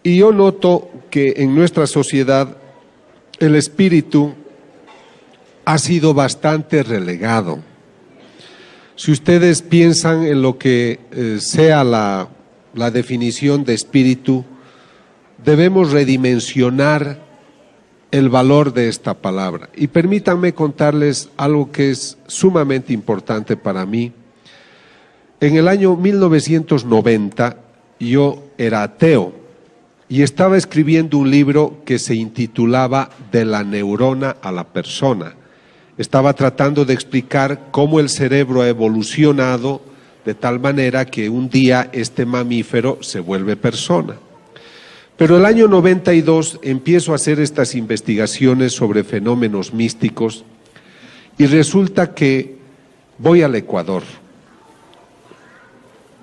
Y yo noto que en nuestra sociedad el espíritu ha sido bastante relegado. Si ustedes piensan en lo que sea la definición de espíritu, debemos redimensionar el valor de esta palabra. Y permítanme contarles algo que es sumamente importante para mí. En el año 1990 yo era ateo y estaba escribiendo un libro que se intitulaba De la neurona a la persona. Estaba tratando de explicar cómo el cerebro ha evolucionado de tal manera que un día este mamífero se vuelve persona. Pero el año 92 empiezo a hacer estas investigaciones sobre fenómenos místicos y resulta que voy al Ecuador.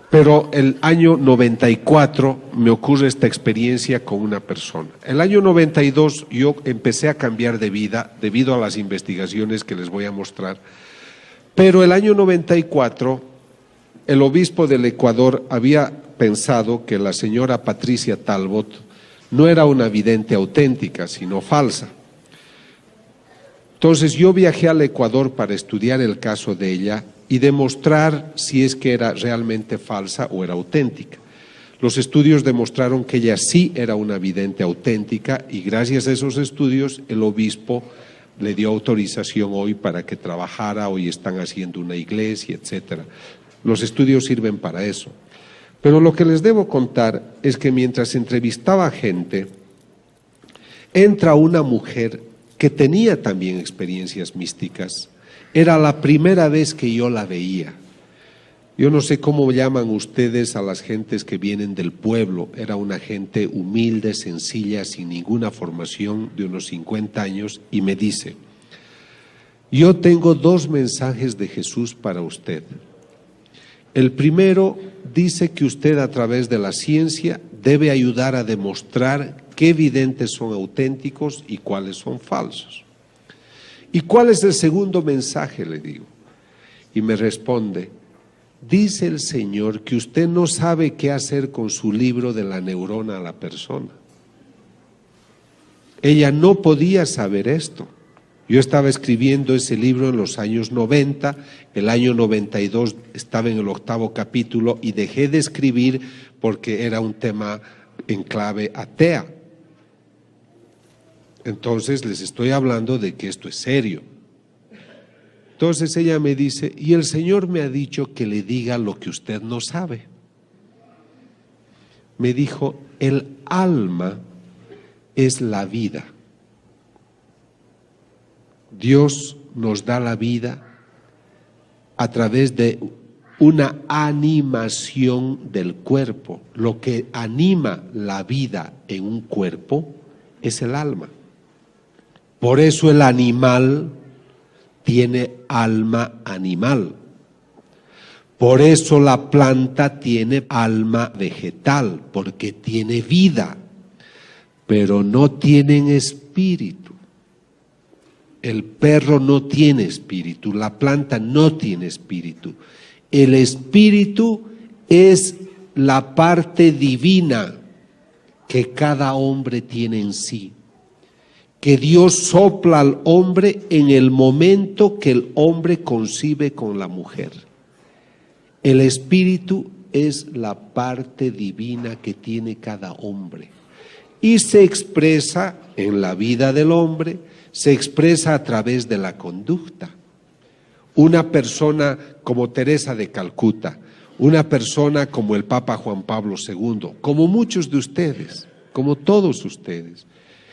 Pero el año 94 me ocurre esta experiencia con una persona. El año 92 yo empecé a cambiar de vida debido a las investigaciones que les voy a mostrar. Pero el año 94 el obispo del Ecuador había pensado que la señora Patricia Talbot no era una vidente auténtica, sino falsa. Entonces yo viajé al Ecuador para estudiar el caso de ella y demostrar si es que era realmente falsa o era auténtica. Los estudios demostraron que ella sí era una vidente auténtica y gracias a esos estudios el obispo le dio autorización hoy para que trabajara, hoy están haciendo una iglesia, etcétera. Los estudios sirven para eso. Pero lo que les debo contar es que mientras entrevistaba a gente, entra una mujer que tenía también experiencias místicas. Era la primera vez que yo la veía. Yo no sé cómo llaman ustedes a las gentes que vienen del pueblo. Era una gente humilde, sencilla, sin ninguna formación, de unos 50 años, y me dice: yo tengo 2 mensajes de Jesús para usted. El primero dice que usted a través de la ciencia debe ayudar a demostrar qué videntes son auténticos y cuáles son falsos. ¿Y cuál es el segundo mensaje?, le digo. Y me responde: dice el Señor que usted no sabe qué hacer con su libro de la neurona a la persona. Ella no podía saber esto. Yo estaba escribiendo ese libro en los años 90, el año 92 estaba en el 8º capítulo y dejé de escribir porque era un tema en clave atea. Entonces les estoy hablando de que esto es serio. Entonces ella me dice: y el Señor me ha dicho que le diga lo que usted no sabe. Me dijo: el alma es la vida. Dios nos da la vida a través de una animación del cuerpo. Lo que anima la vida en un cuerpo es el alma. Por eso el animal tiene alma animal. Por eso la planta tiene alma vegetal, porque tiene vida, pero no tienen espíritu. El perro no tiene espíritu, la planta no tiene espíritu. El espíritu es la parte divina que cada hombre tiene en sí, que Dios sopla al hombre en el momento que el hombre concibe con la mujer. El espíritu es la parte divina que tiene cada hombre y se expresa en la vida del hombre, se expresa a través de la conducta. Una persona como Teresa de Calcuta, una persona como el Papa Juan Pablo II, como muchos de ustedes, como todos ustedes,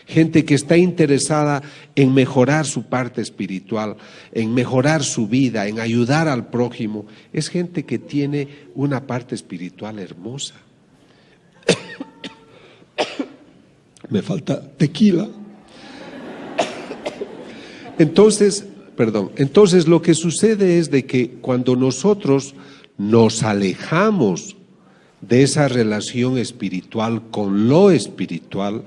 gente que está interesada en mejorar su parte espiritual, en mejorar su vida, en ayudar al prójimo, es gente que tiene una parte espiritual hermosa. Me falta tequila. Entonces lo que sucede es de que cuando nosotros nos alejamos de esa relación espiritual con lo espiritual,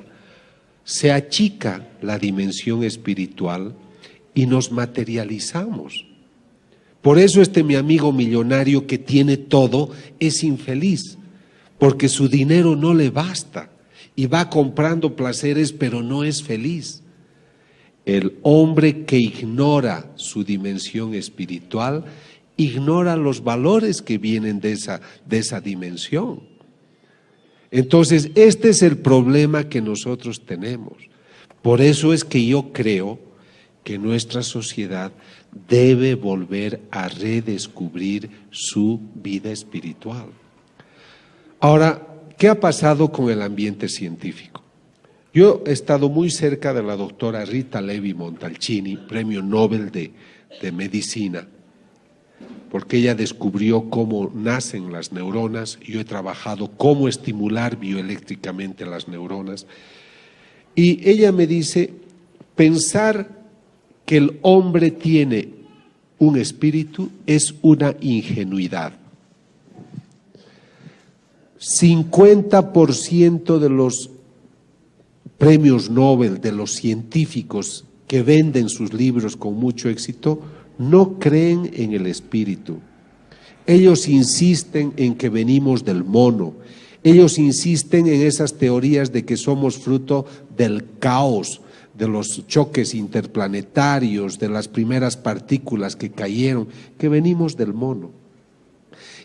se achica la dimensión espiritual y nos materializamos. Por eso mi amigo millonario que tiene todo es infeliz, porque su dinero no le basta. y va comprando placeres, pero no es feliz. El hombre que ignora su dimensión espiritual, ignora los valores que vienen de esa dimensión. Entonces, este es el problema que nosotros tenemos. Por eso es que yo creo que nuestra sociedad debe volver a redescubrir su vida espiritual. Ahora, ¿qué ha pasado con el ambiente científico? Yo he estado muy cerca de la doctora Rita Levi Montalcini, premio Nobel de Medicina, porque ella descubrió cómo nacen las neuronas. Yo he trabajado cómo estimular bioeléctricamente las neuronas. Y ella me dice, pensar que el hombre tiene un espíritu es una ingenuidad. 50% de los premios Nobel, de los científicos que venden sus libros con mucho éxito, no creen en el espíritu. Ellos insisten en que venimos del mono. Ellos insisten en esas teorías de que somos fruto del caos, de los choques interplanetarios, de las primeras partículas que cayeron, que venimos del mono.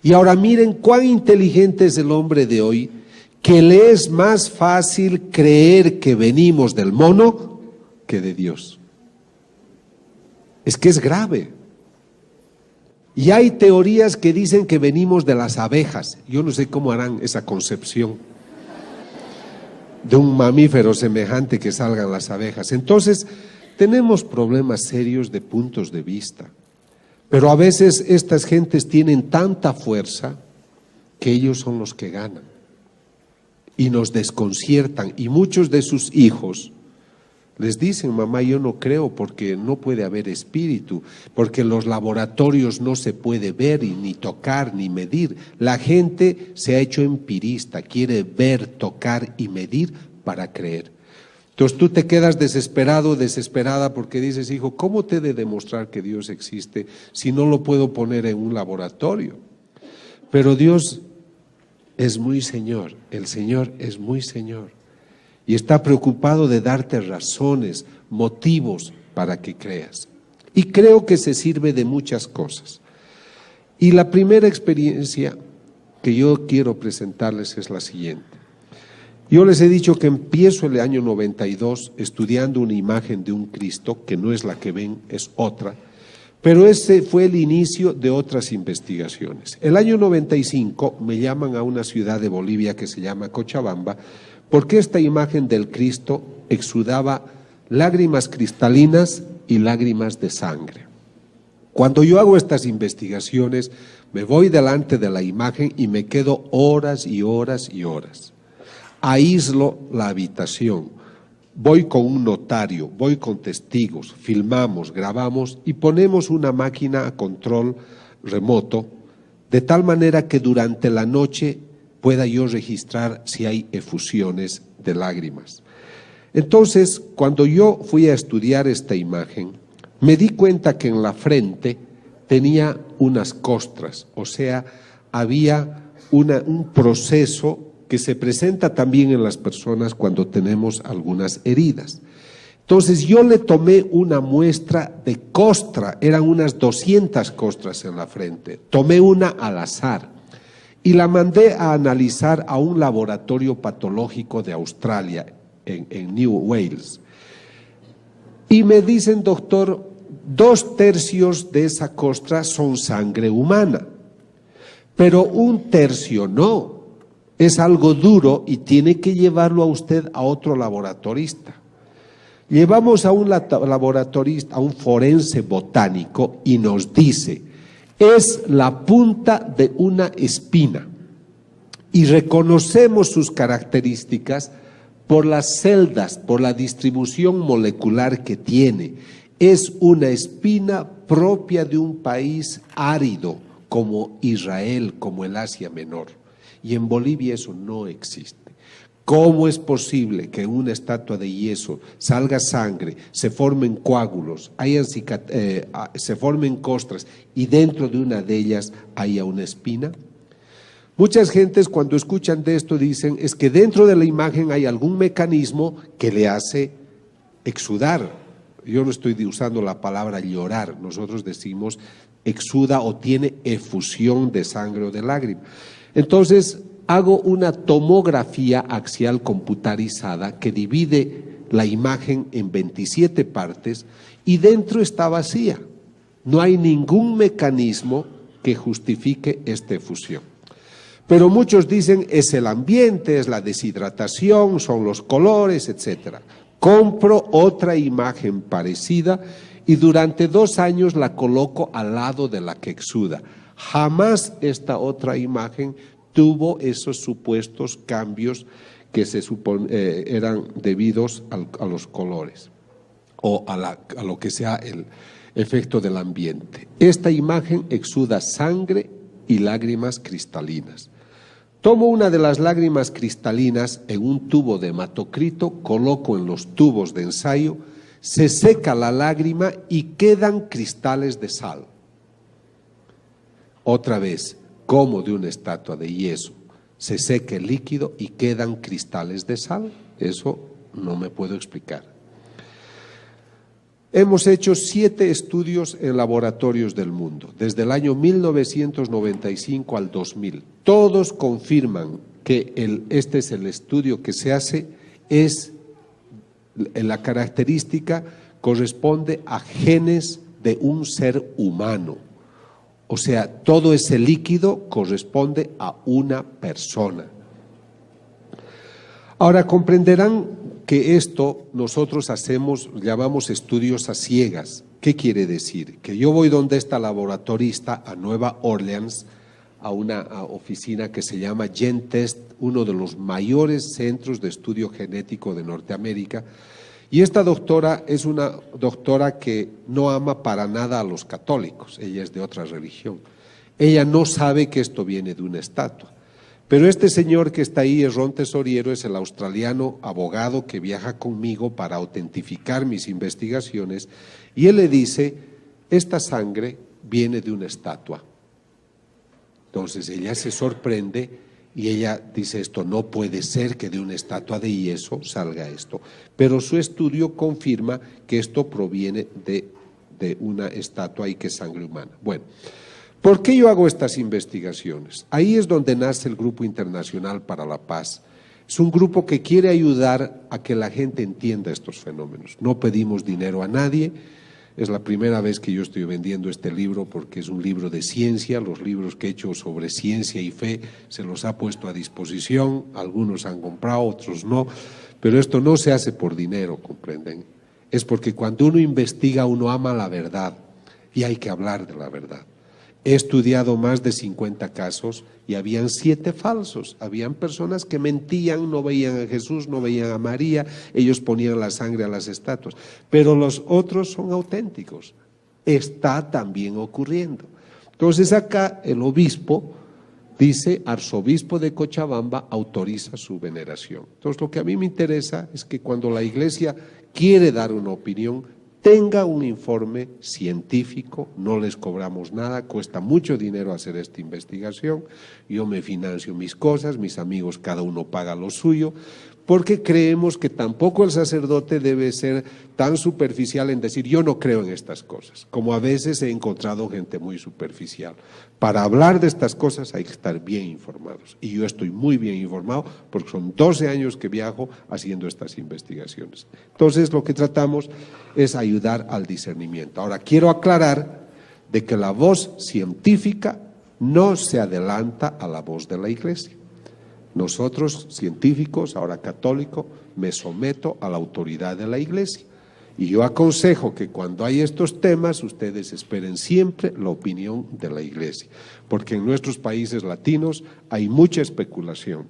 Y ahora miren cuán inteligente es el hombre de hoy, que le es más fácil creer que venimos del mono que de Dios. Es que es grave. Y hay teorías que dicen que venimos de las abejas. Yo no sé cómo harán esa concepción de un mamífero semejante que salgan las abejas. Entonces, tenemos problemas serios de puntos de vista. Pero a veces estas gentes tienen tanta fuerza que ellos son los que ganan. Y nos desconciertan. Y muchos de sus hijos les dicen, mamá, yo no creo porque no puede haber espíritu, porque en los laboratorios no se puede ver y ni tocar ni medir. La gente se ha hecho empirista, quiere ver, tocar y medir para creer. Entonces tú te quedas desesperado, desesperada, porque dices, hijo, ¿cómo te he de demostrar que Dios existe si no lo puedo poner en un laboratorio? Pero Dios es muy Señor, el Señor es muy Señor. Y está preocupado de darte razones, motivos para que creas. Y creo que se sirve de muchas cosas. Y la primera experiencia que yo quiero presentarles es la siguiente. Yo les he dicho que empiezo el año 92 estudiando una imagen de un Cristo, que no es la que ven, es otra, pero ese fue el inicio de otras investigaciones. El año 95 me llaman a una ciudad de Bolivia que se llama Cochabamba, porque esta imagen del Cristo exudaba lágrimas cristalinas y lágrimas de sangre. Cuando yo hago estas investigaciones, me voy delante de la imagen y me quedo horas y horas y horas. Aíslo la habitación, voy con un notario, voy con testigos, filmamos, grabamos y ponemos una máquina a control remoto, de tal manera que durante la noche pueda yo registrar si hay efusiones de lágrimas. Entonces, cuando yo fui a estudiar esta imagen, me di cuenta que en la frente tenía unas costras, o sea, había un proceso que se presenta también en las personas cuando tenemos algunas heridas. Entonces yo le tomé una muestra de costra, eran unas 200 costras en la frente, tomé una al azar y la mandé a analizar a un laboratorio patológico de Australia, en New Wales. Y me dicen, doctor, 2/3 de esa costra son sangre humana, pero 1/3 no, es algo duro y tiene que llevarlo a usted a otro laboratorista. Llevamos a un laboratorista, a un forense botánico y nos dice, es la punta de una espina y reconocemos sus características por las celdas, por la distribución molecular que tiene. Es una espina propia de un país árido como Israel, como el Asia Menor. Y en Bolivia eso no existe. ¿Cómo es posible que en una estatua de yeso salga sangre, se formen coágulos, se formen costras y dentro de una de ellas haya una espina? Muchas gentes cuando escuchan de esto dicen, es que dentro de la imagen hay algún mecanismo que le hace exudar. Yo no estoy usando la palabra llorar, nosotros decimos exuda o tiene efusión de sangre o de lágrima. Entonces hago una tomografía axial computarizada que divide la imagen en 27 partes y dentro está vacía. No hay ningún mecanismo que justifique esta efusión. Pero muchos dicen es el ambiente, es la deshidratación, son los colores, etc. Compro otra imagen parecida y durante 2 años la coloco al lado de la que exuda. Jamás esta otra imagen tuvo esos supuestos cambios que se eran debidos a los colores o a lo que sea el efecto del ambiente. Esta imagen exuda sangre y lágrimas cristalinas. Tomo una de las lágrimas cristalinas en un tubo de hematocrito, coloco en los tubos de ensayo, se seca la lágrima y quedan cristales de sal. Otra vez, como de una estatua de yeso, se seca el líquido y quedan cristales de sal. Eso no me puedo explicar. Hemos hecho 7 estudios en laboratorios del mundo, desde el año 1995 al 2000. Todos confirman que este es el estudio que se hace, la característica corresponde a genes de un ser humano. O sea, todo ese líquido corresponde a una persona. Ahora comprenderán que esto nosotros llamamos estudios a ciegas. ¿Qué quiere decir? Que yo voy donde está laboratorista a Nueva Orleans, a una oficina que se llama GenTest, uno de los mayores centros de estudio genético de Norteamérica, y esta doctora es una doctora que no ama para nada a los católicos, ella es de otra religión. Ella no sabe que esto viene de una estatua. Pero este señor que está ahí, Ron Tesoriero, es el australiano abogado que viaja conmigo para autentificar mis investigaciones, y él le dice, esta sangre viene de una estatua. Entonces ella se sorprende y ella dice, esto no puede ser que de una estatua de yeso salga esto. Pero su estudio confirma que esto proviene de una estatua y que es sangre humana. Bueno. ¿Por qué yo hago estas investigaciones? Ahí es donde nace el Grupo Internacional para la Paz. Es un grupo que quiere ayudar a que la gente entienda estos fenómenos. No pedimos dinero a nadie. Es la primera vez que yo estoy vendiendo este libro porque es un libro de ciencia. Los libros que he hecho sobre ciencia y fe se los ha puesto a disposición. Algunos han comprado, otros no. Pero esto no se hace por dinero, ¿comprenden? Es porque cuando uno investiga, uno ama la verdad y hay que hablar de la verdad. He estudiado más de 50 casos y habían 7 falsos. Habían personas que mentían, no veían a Jesús, no veían a María, ellos ponían la sangre a las estatuas. Pero los otros son auténticos. Está también ocurriendo. Entonces acá el obispo dice, arzobispo de Cochabamba autoriza su veneración. Entonces lo que a mí me interesa es que cuando la iglesia quiere dar una opinión, tenga un informe científico, no les cobramos nada, cuesta mucho dinero hacer esta investigación, yo me financio mis cosas, mis amigos cada uno paga lo suyo, porque creemos que tampoco el sacerdote debe ser tan superficial en decir yo no creo en estas cosas, como a veces he encontrado gente muy superficial. Para hablar de estas cosas hay que estar bien informados y yo estoy muy bien informado porque son 12 años que viajo haciendo estas investigaciones. Entonces lo que tratamos es ayudar al discernimiento. Ahora quiero aclarar de que la voz científica no se adelanta a la voz de la iglesia. Nosotros, científicos, ahora católico, me someto a la autoridad de la iglesia. Y yo aconsejo que cuando hay estos temas, ustedes esperen siempre la opinión de la iglesia, porque en nuestros países latinos hay mucha especulación.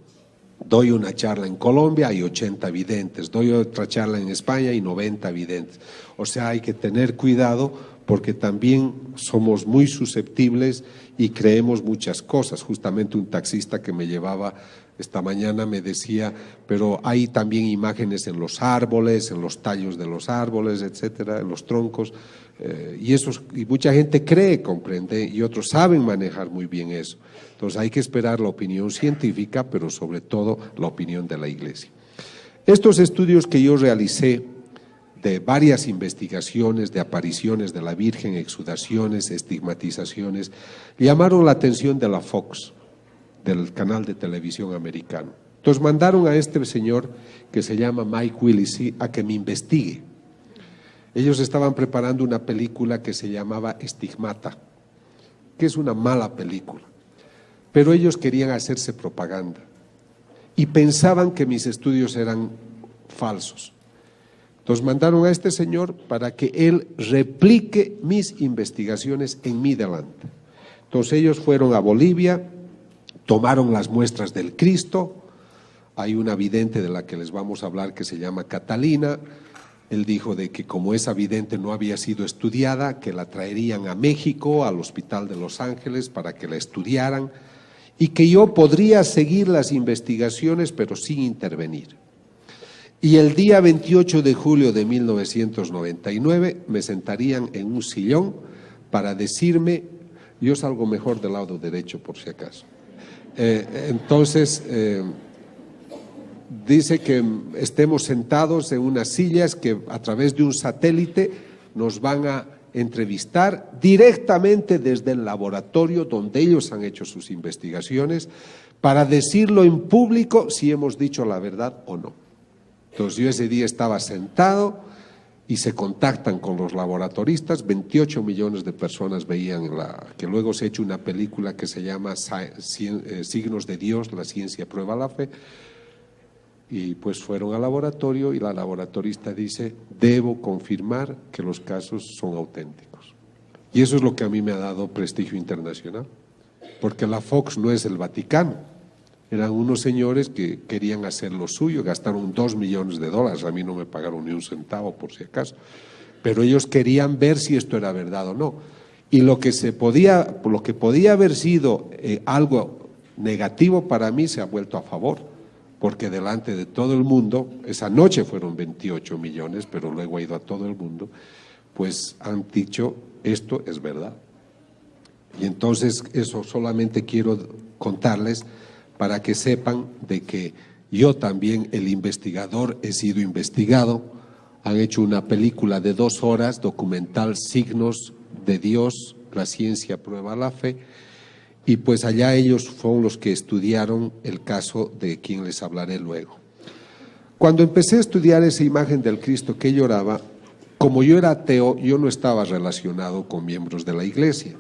Doy una charla en Colombia, hay 80 videntes, doy otra charla en España y 90 videntes. O sea, hay que tener cuidado porque también somos muy susceptibles y creemos muchas cosas. Justamente un taxista que me llevaba esta mañana me decía, pero hay también imágenes en los árboles, en los tallos de los árboles, etcétera, en los troncos. Y mucha gente cree, comprende, y otros saben manejar muy bien eso. Entonces hay que esperar la opinión científica, pero sobre todo la opinión de la Iglesia. Estos estudios que yo realicé de varias investigaciones de apariciones de la Virgen, exudaciones, estigmatizaciones, llamaron la atención de la Fox, del canal de televisión americano. Entonces mandaron a este señor que se llama Mike Willisi a que me investigue. Ellos estaban preparando una película que se llamaba Estigmata, que es una mala película, pero ellos querían hacerse propaganda y pensaban que mis estudios eran falsos. Entonces mandaron a este señor para que él replique mis investigaciones en mi delante. Entonces ellos fueron a Bolivia, tomaron las muestras del Cristo. Hay una vidente de la que les vamos a hablar que se llama Catalina. Él dijo de que como esa vidente no había sido estudiada, que la traerían a México, al Hospital de Los Ángeles, para que la estudiaran, y que yo podría seguir las investigaciones, pero sin intervenir. Y el día 28 de julio de 1999 me sentarían en un sillón para decirme, yo salgo mejor del lado derecho por si acaso. Dice que estemos sentados en unas sillas que a través de un satélite nos van a entrevistar directamente desde el laboratorio donde ellos han hecho sus investigaciones para decirlo en público si hemos dicho la verdad o no. Entonces yo ese día estaba sentado y se contactan con los laboratoristas, 28 millones de personas veían que luego se ha hecho una película que se llama Signos de Dios, la ciencia prueba la fe. Y pues fueron al laboratorio y la laboratorista dice, debo confirmar que los casos son auténticos. Y eso es lo que a mí me ha dado prestigio internacional, porque la Fox no es el Vaticano, eran unos señores que querían hacer lo suyo, gastaron $2 millones, a mí no me pagaron ni un centavo por si acaso, pero ellos querían ver si esto era verdad o no. Y lo que podía haber sido algo negativo para mí se ha vuelto a favor, porque delante de todo el mundo, esa noche fueron 28 millones, pero luego ha ido a todo el mundo, pues han dicho, esto es verdad. Y entonces eso solamente quiero contarles para que sepan de que yo también, el investigador, he sido investigado. Han hecho una película de 2 horas, documental, Signos de Dios, la ciencia prueba la fe. Y pues allá ellos fueron los que estudiaron el caso de quien les hablaré luego. Cuando empecé a estudiar esa imagen del Cristo que lloraba, como yo era ateo, yo no estaba relacionado con miembros de la iglesia.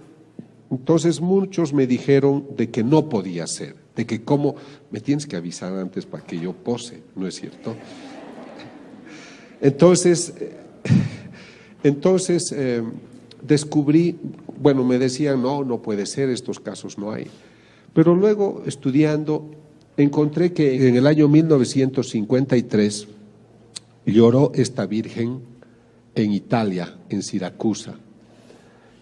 Entonces muchos me dijeron de que no podía ser, de que cómo, me tienes que avisar antes para que yo pose, ¿no es cierto? Entonces descubrí, bueno, me decían, no puede ser, estos casos no hay. Pero luego, estudiando, encontré que en el año 1953 lloró esta Virgen en Italia, en Siracusa.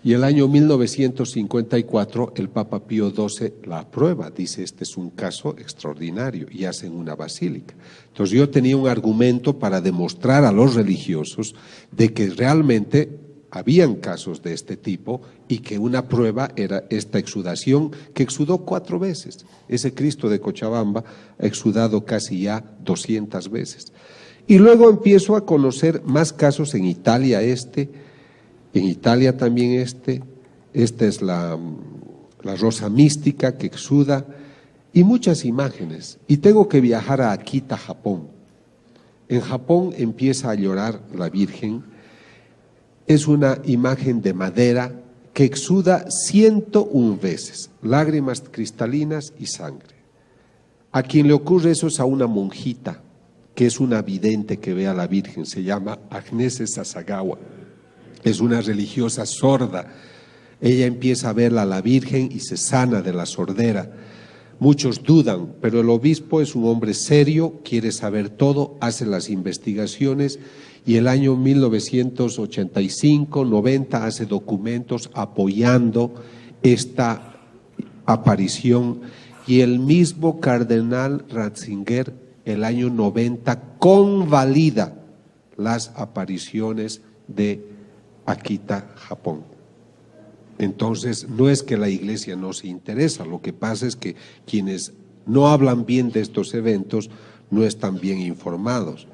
Y el año 1954 el Papa Pío XII la aprueba, dice, este es un caso extraordinario, y hacen una basílica. Entonces yo tenía un argumento para demostrar a los religiosos de que realmente habían casos de este tipo y que una prueba era esta exudación que exudó 4 veces. Ese Cristo de Cochabamba ha exudado casi ya 200 veces. Y luego empiezo a conocer más casos en Italia, en Italia también esta es la rosa mística que exuda, y muchas imágenes. Y tengo que viajar a Akita, Japón. En Japón empieza a llorar la Virgen. Es una imagen de madera que exuda 101 veces, lágrimas cristalinas y sangre. A quien le ocurre eso es a una monjita, que es una vidente que ve a la Virgen, se llama Agnese Sasagawa. Es una religiosa sorda. Ella empieza a verla a la Virgen y se sana de la sordera. Muchos dudan, pero el obispo es un hombre serio, quiere saber todo, hace las investigaciones y el año 1985-90 hace documentos apoyando esta aparición, y el mismo cardenal Ratzinger el año 90 convalida las apariciones de Akita, Japón. Entonces, no es que la iglesia no se interesa, lo que pasa es que quienes no hablan bien de estos eventos no están bien informados.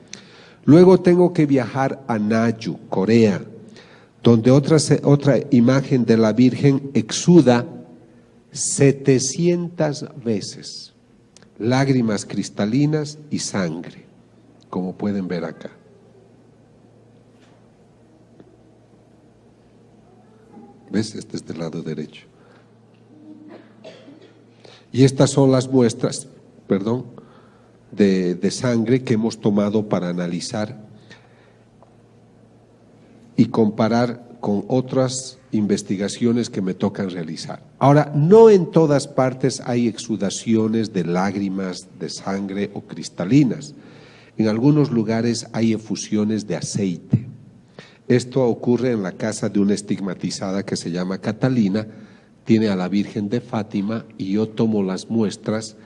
Luego tengo que viajar a Naju, Corea, donde otra imagen de la Virgen exuda 700 veces lágrimas cristalinas y sangre, como pueden ver acá. ¿Ves? Este es del lado derecho. Y estas son las muestras, de sangre que hemos tomado para analizar y comparar con otras investigaciones que me tocan realizar. Ahora, no en todas partes hay exudaciones de lágrimas de sangre o cristalinas. En algunos lugares hay efusiones de aceite. Esto ocurre en la casa de una estigmatizada que se llama Catalina, tiene a la Virgen de Fátima, y yo tomo las muestras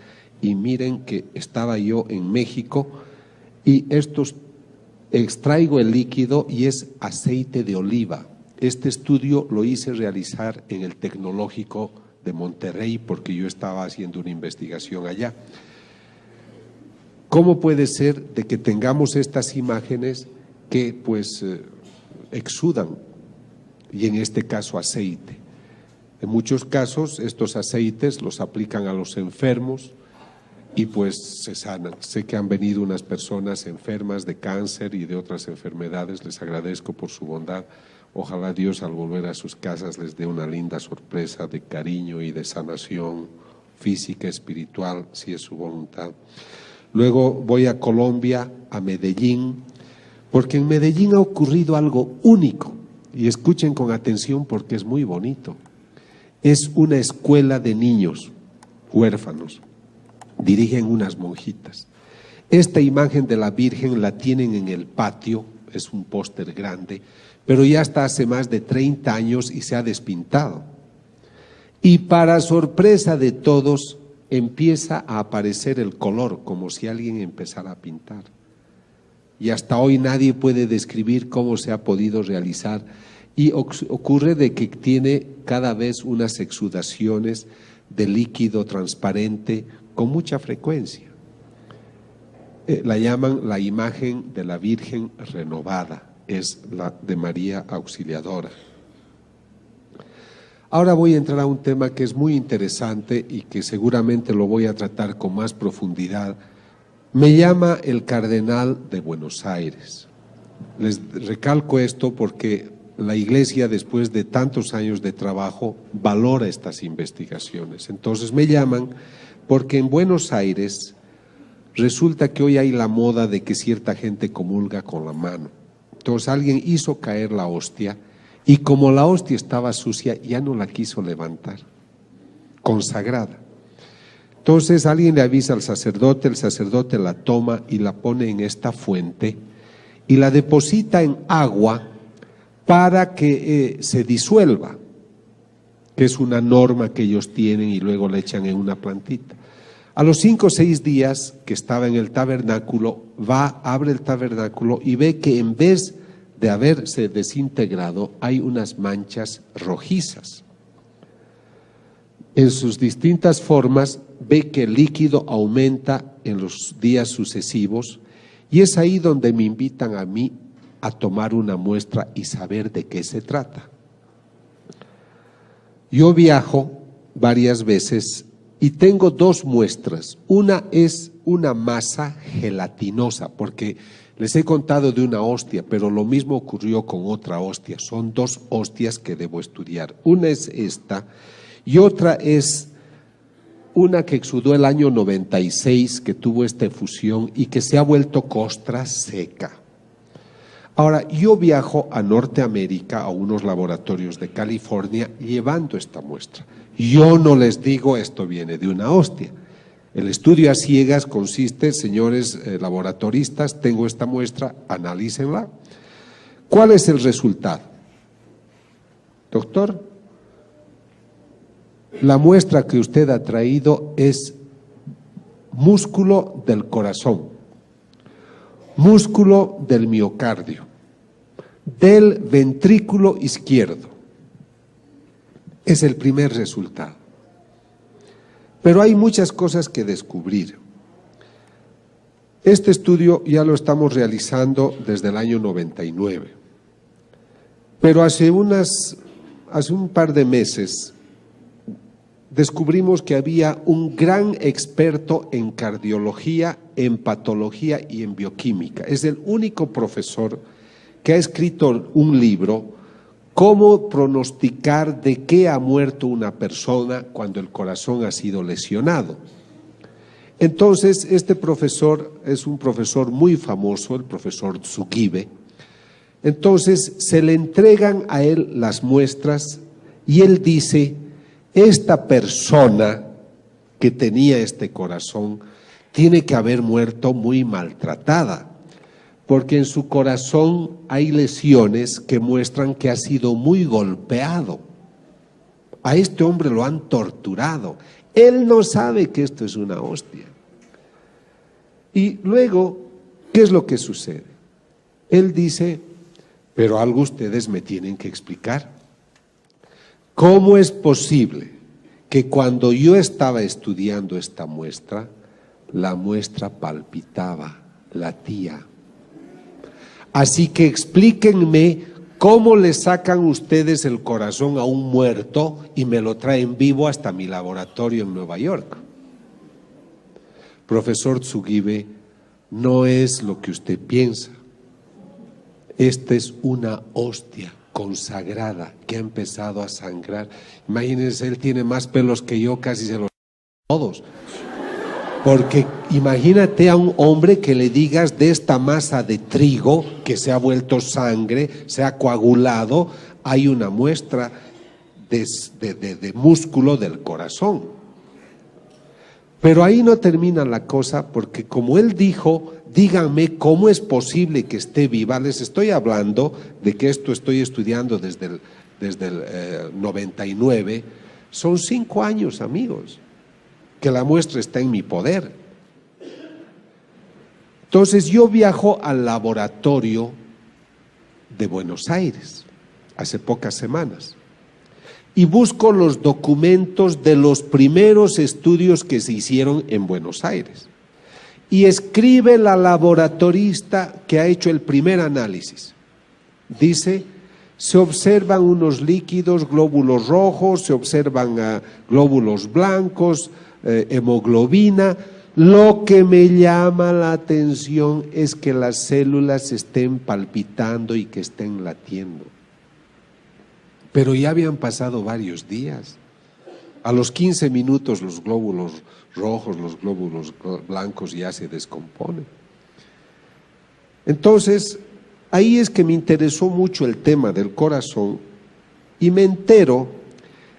y miren que estaba yo en México y extraigo el líquido y es aceite de oliva. Este estudio lo hice realizar en el Tecnológico de Monterrey porque yo estaba haciendo una investigación allá. ¿Cómo puede ser de que tengamos estas imágenes que exudan, y en este caso aceite? En muchos casos estos aceites los aplican a los enfermos y se sanan. Sé que han venido unas personas enfermas de cáncer y de otras enfermedades, les agradezco por su bondad. Ojalá Dios al volver a sus casas les dé una linda sorpresa de cariño y de sanación física, espiritual, si es su voluntad. Luego voy a Colombia, a Medellín, porque en Medellín ha ocurrido algo único, y escuchen con atención porque es muy bonito. Es una escuela de niños huérfanos, dirigen unas monjitas. Esta imagen de la Virgen la tienen en el patio, es un póster grande, pero ya está hace más de 30 años y se ha despintado. Y para sorpresa de todos, empieza a aparecer el color, como si alguien empezara a pintar. Y hasta hoy nadie puede describir cómo se ha podido realizar. Y ocurre de que tiene cada vez unas exudaciones de líquido transparente con mucha frecuencia. La llaman la imagen de la Virgen renovada, es la de María Auxiliadora. Ahora voy a entrar a un tema que es muy interesante y que seguramente lo voy a tratar con más profundidad. Me llama el cardenal de Buenos Aires. Les recalco esto porque la Iglesia, después de tantos años de trabajo, valora estas investigaciones. Entonces me llaman porque en Buenos Aires resulta que hoy hay la moda de que cierta gente comulga con la mano. Entonces alguien hizo caer la hostia y como la hostia estaba sucia, ya no la quiso levantar, consagrada. Entonces alguien le avisa al sacerdote, el sacerdote la toma y la pone en esta fuente y la deposita en agua para que se disuelva, que es una norma que ellos tienen, y luego la echan en una plantita. A los 5 o 6 días que estaba en el tabernáculo, abre el tabernáculo y ve que en vez de haberse desintegrado, hay unas manchas rojizas. En sus distintas formas, ve que el líquido aumenta en los días sucesivos, y es ahí donde me invitan a mí a tomar una muestra y saber de qué se trata. Yo viajo varias veces y tengo 2 muestras. Una es una masa gelatinosa, porque les he contado de una hostia, pero lo mismo ocurrió con otra hostia. Son 2 hostias que debo estudiar. Una es esta y otra es una que exudó el año 96, que tuvo esta efusión y que se ha vuelto costra seca. Ahora, yo viajo a Norteamérica, a unos laboratorios de California, llevando esta muestra. Yo no les digo esto viene de una hostia. El estudio a ciegas consiste, señores laboratoristas, tengo esta muestra, analícenla. ¿Cuál es el resultado? Doctor, la muestra que usted ha traído es músculo del corazón, músculo del miocardio, del ventrículo izquierdo. Es el primer resultado. Pero hay muchas cosas que descubrir. Este estudio ya lo estamos realizando desde el año 99. Pero hace un par de meses descubrimos que había un gran experto en cardiología, en patología y en bioquímica. Es el único profesor que ha escrito un libro, Cómo pronosticar de qué ha muerto una persona cuando el corazón ha sido lesionado. Entonces, este profesor es un profesor muy famoso, el profesor Tsugibe. Entonces, se le entregan a él las muestras y él dice, esta persona que tenía este corazón tiene que haber muerto muy maltratada, porque en su corazón hay lesiones que muestran que ha sido muy golpeado. A este hombre lo han torturado. Él no sabe que esto es una hostia. Y luego, ¿qué es lo que sucede? Él dice, pero algo ustedes me tienen que explicar. ¿Cómo es posible que cuando yo estaba estudiando esta muestra, la muestra palpitaba, latía? Así que explíquenme cómo le sacan ustedes el corazón a un muerto y me lo traen vivo hasta mi laboratorio en Nueva York. Profesor Tsugibe, no es lo que usted piensa. Esta es una hostia consagrada que ha empezado a sangrar. Imagínense, él tiene más pelos que yo, casi se los todos. Porque imagínate a un hombre que le digas de esta masa de trigo que se ha vuelto sangre, se ha coagulado, hay una muestra de músculo del corazón. Pero ahí no termina la cosa, porque como él dijo, díganme cómo es posible que esté viva. Les estoy hablando de que esto estoy estudiando desde el 99, son 5 años, amigos, que la muestra está en mi poder. Entonces yo viajo al laboratorio de Buenos Aires hace pocas semanas y busco los documentos de los primeros estudios que se hicieron en Buenos Aires. Y escribe la laboratorista que ha hecho el primer análisis. Dice, se observan unos líquidos, glóbulos rojos, se observan glóbulos blancos, hemoglobina. Lo que me llama la atención es que las células estén palpitando y que estén latiendo. Pero ya habían pasado varios días. A los 15 minutos los glóbulos rojos, los glóbulos blancos ya se descomponen. Entonces, ahí es que me interesó mucho el tema del corazón y me entero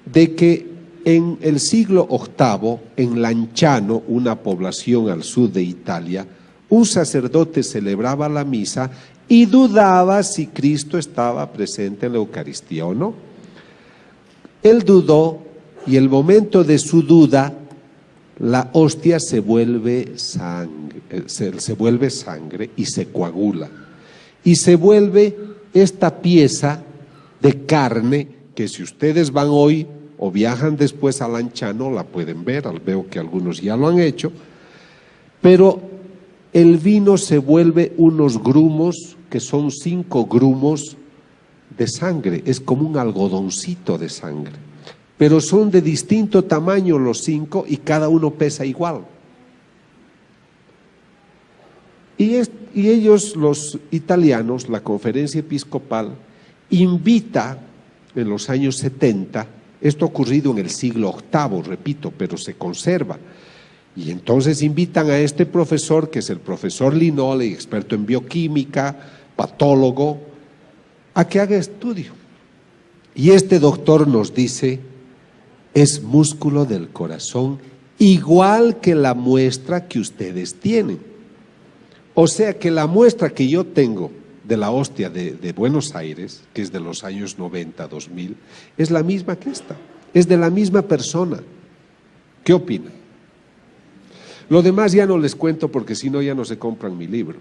de que en el siglo VIII, en Lanciano, una población al sur de Italia, un sacerdote celebraba la misa y dudaba si Cristo estaba presente en la Eucaristía o no. Él dudó y el momento de su duda, la hostia se vuelve sangre y se coagula. Y se vuelve esta pieza de carne que si ustedes van hoy o viajan después a Lanciano, la pueden ver, veo que algunos ya lo han hecho, pero el vino se vuelve unos grumos que son 5 grumos de sangre, es como un algodoncito de sangre, pero son de distinto tamaño los 5 y cada uno pesa igual. Y ellos, los italianos, la conferencia episcopal, invita en los años 70, esto ha ocurrido en el siglo VIII, repito, pero se conserva. Y entonces invitan a este profesor, que es el profesor Linole, experto en bioquímica, patólogo, a que haga estudio. Y este doctor nos dice, es músculo del corazón, igual que la muestra que ustedes tienen. O sea que la muestra que yo tengo de la hostia de Buenos Aires, que es de los años 90, 2000, es la misma que esta, es de la misma persona. ¿Qué opinan? Lo demás ya no les cuento porque si no ya no se compran mi libro.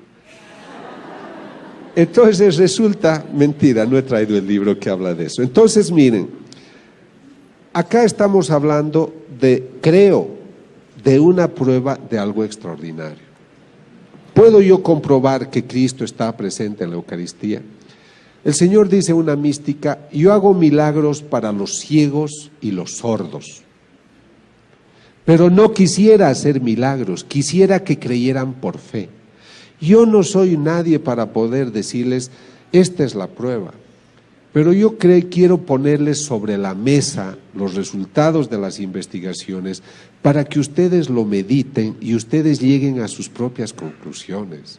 Entonces resulta mentira, no he traído el libro que habla de eso. Entonces miren, acá estamos hablando creo, de una prueba de algo extraordinario. ¿Puedo yo comprobar que Cristo está presente en la Eucaristía? El Señor dice una mística: yo hago milagros para los ciegos y los sordos. Pero no quisiera hacer milagros, quisiera que creyeran por fe. Yo no soy nadie para poder decirles, esta es la prueba. Pero yo quiero ponerles sobre la mesa los resultados de las investigaciones para que ustedes lo mediten y ustedes lleguen a sus propias conclusiones.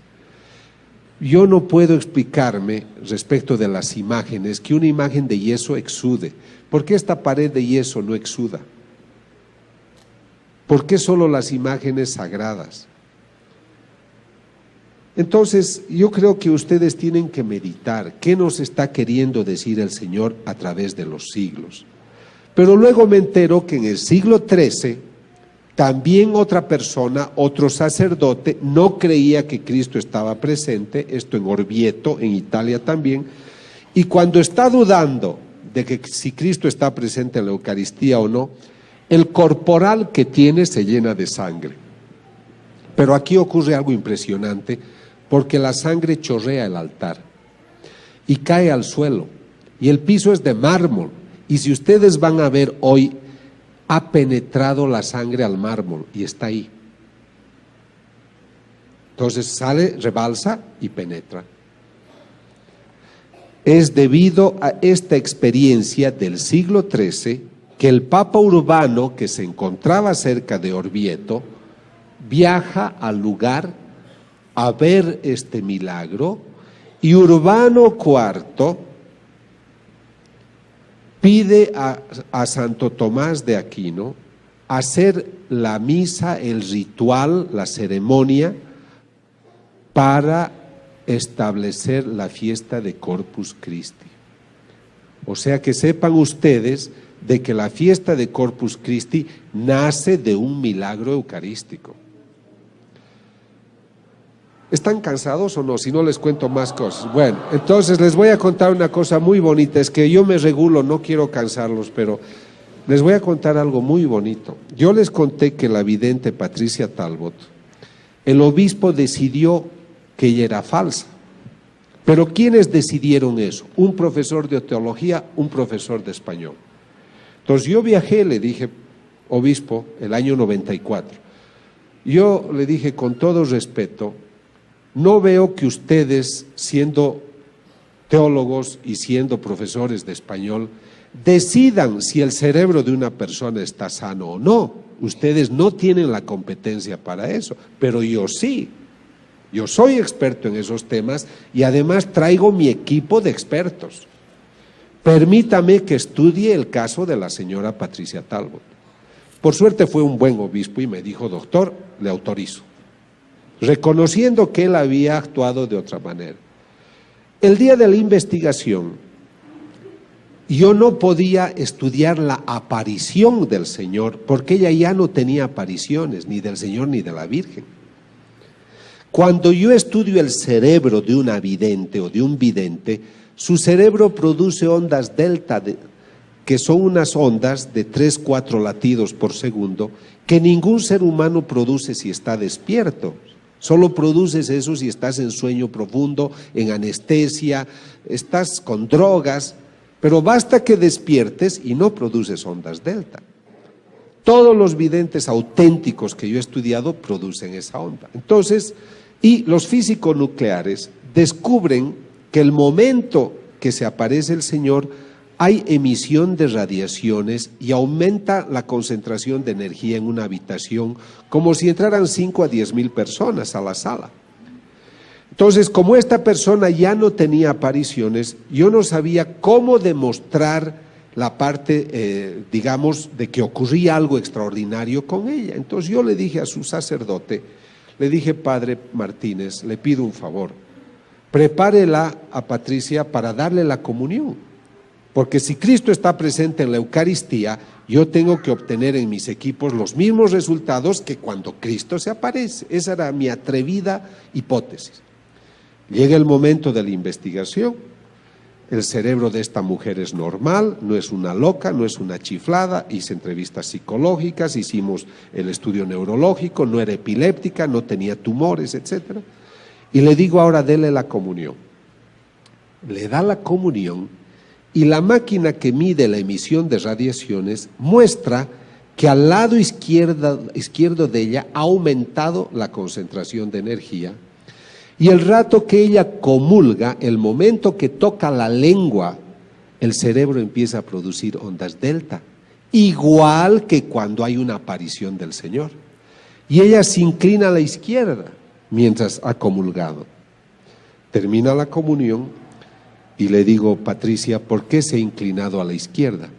Yo no puedo explicarme respecto de las imágenes que una imagen de yeso exude. ¿Por qué esta pared de yeso no exuda? ¿Por qué solo las imágenes sagradas? Entonces, yo creo que ustedes tienen que meditar qué nos está queriendo decir el Señor a través de los siglos. Pero luego me entero que en el siglo XIII, también otra persona, otro sacerdote, no creía que Cristo estaba presente, esto en Orvieto, en Italia también, y cuando está dudando de que si Cristo está presente en la Eucaristía o no, el corporal que tiene se llena de sangre. Pero aquí ocurre algo impresionante, porque la sangre chorrea el altar y cae al suelo, y el piso es de mármol, y si ustedes van a ver hoy, ha penetrado la sangre al mármol y está ahí. Entonces sale, rebalsa y penetra. Es debido a esta experiencia del siglo XIII que el Papa Urbano, que se encontraba cerca de Orvieto, viaja al lugar a ver este milagro, y Urbano IV pide a Santo Tomás de Aquino hacer la misa, el ritual, la ceremonia para establecer la fiesta de Corpus Christi. O sea que sepan ustedes de que la fiesta de Corpus Christi nace de un milagro eucarístico. ¿Están cansados o no? Si no, les cuento más cosas. Bueno, entonces les voy a contar una cosa muy bonita. Es que yo me regulo, no quiero cansarlos, pero les voy a contar algo muy bonito. Yo les conté que la vidente Patricia Talbot, el obispo decidió que ella era falsa. Pero ¿quiénes decidieron eso? Un profesor de teología, un profesor de español. Entonces yo viajé, le dije, obispo, el año 94. Yo le dije con todo respeto, no veo que ustedes, siendo teólogos y siendo profesores de español, decidan si el cerebro de una persona está sano o no. Ustedes no tienen la competencia para eso, pero yo sí. Yo soy experto en esos temas y además traigo mi equipo de expertos. Permítame que estudie el caso de la señora Patricia Talbot. Por suerte fue un buen obispo y me dijo, doctor, le autorizo, reconociendo que él había actuado de otra manera. El día de la investigación, yo no podía estudiar la aparición del Señor, porque ella ya no tenía apariciones, ni del Señor ni de la Virgen. Cuando yo estudio el cerebro de una vidente o de un vidente, su cerebro produce ondas delta, que son unas ondas de 3-4 latidos por segundo, que ningún ser humano produce si está despierto. Solo produces eso si estás en sueño profundo, en anestesia, estás con drogas, pero basta que despiertes y no produces ondas delta. Todos los videntes auténticos que yo he estudiado producen esa onda. Entonces, y los físicos nucleares descubren que el momento que se aparece el Señor hay emisión de radiaciones y aumenta la concentración de energía en una habitación como si entraran 5 a 10,000 personas a la sala. Entonces, como esta persona ya no tenía apariciones, yo no sabía cómo demostrar la parte, digamos, de que ocurría algo extraordinario con ella. Entonces yo le dije a su sacerdote, le dije, padre Martínez, le pido un favor, prepárela a Patricia para darle la comunión, porque si Cristo está presente en la Eucaristía, yo tengo que obtener en mis equipos los mismos resultados que cuando Cristo se aparece. Esa era mi atrevida hipótesis. Llega el momento de la investigación. El cerebro de esta mujer es normal, no es una loca, no es una chiflada. Hice entrevistas psicológicas, hicimos el estudio neurológico, no era epiléptica, no tenía tumores, etc. Y le digo ahora, dele la comunión. Le da la comunión y la máquina que mide la emisión de radiaciones muestra que al lado izquierdo de ella ha aumentado la concentración de energía. Y el rato que ella comulga, el momento que toca la lengua, el cerebro empieza a producir ondas delta, igual que cuando hay una aparición del Señor. Y ella se inclina a la izquierda mientras ha comulgado. Termina la comunión y le digo, Patricia, ¿por qué se ha inclinado a la izquierda?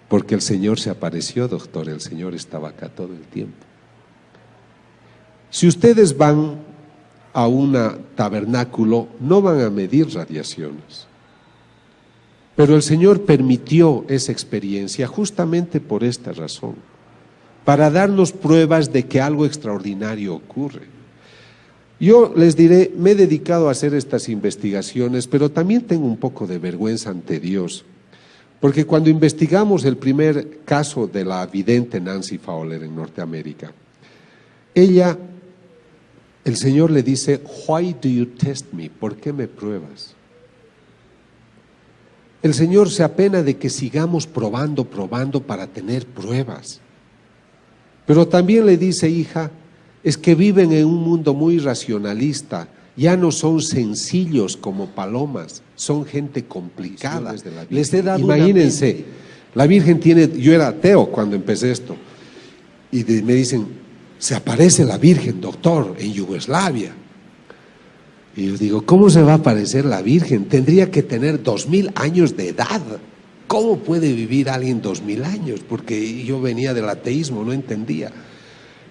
Porque el Señor se apareció, doctor, el Señor estaba acá todo el tiempo. Si ustedes van a un tabernáculo, no van a medir radiaciones. Pero el Señor permitió esa experiencia justamente por esta razón, para darnos pruebas de que algo extraordinario ocurre. Yo les diré, me he dedicado a hacer estas investigaciones, pero también tengo un poco de vergüenza ante Dios, porque cuando investigamos el primer caso de la vidente Nancy Fowler en Norteamérica, el Señor le dice, why do you test me? ¿Por qué me pruebas? El Señor se apena de que sigamos probando para tener pruebas. Pero también le dice, hija, es que viven en un mundo muy racionalista, ya no son sencillos como palomas, son gente complicada. Les he dado imagínense, la Virgen tiene, yo era ateo cuando empecé esto, y me dicen, se aparece la Virgen, doctor, en Yugoslavia. Y yo digo, ¿cómo se va a aparecer la Virgen? Tendría que tener 2000 años de edad. ¿Cómo puede vivir alguien 2000 años? Porque yo venía del ateísmo, no entendía.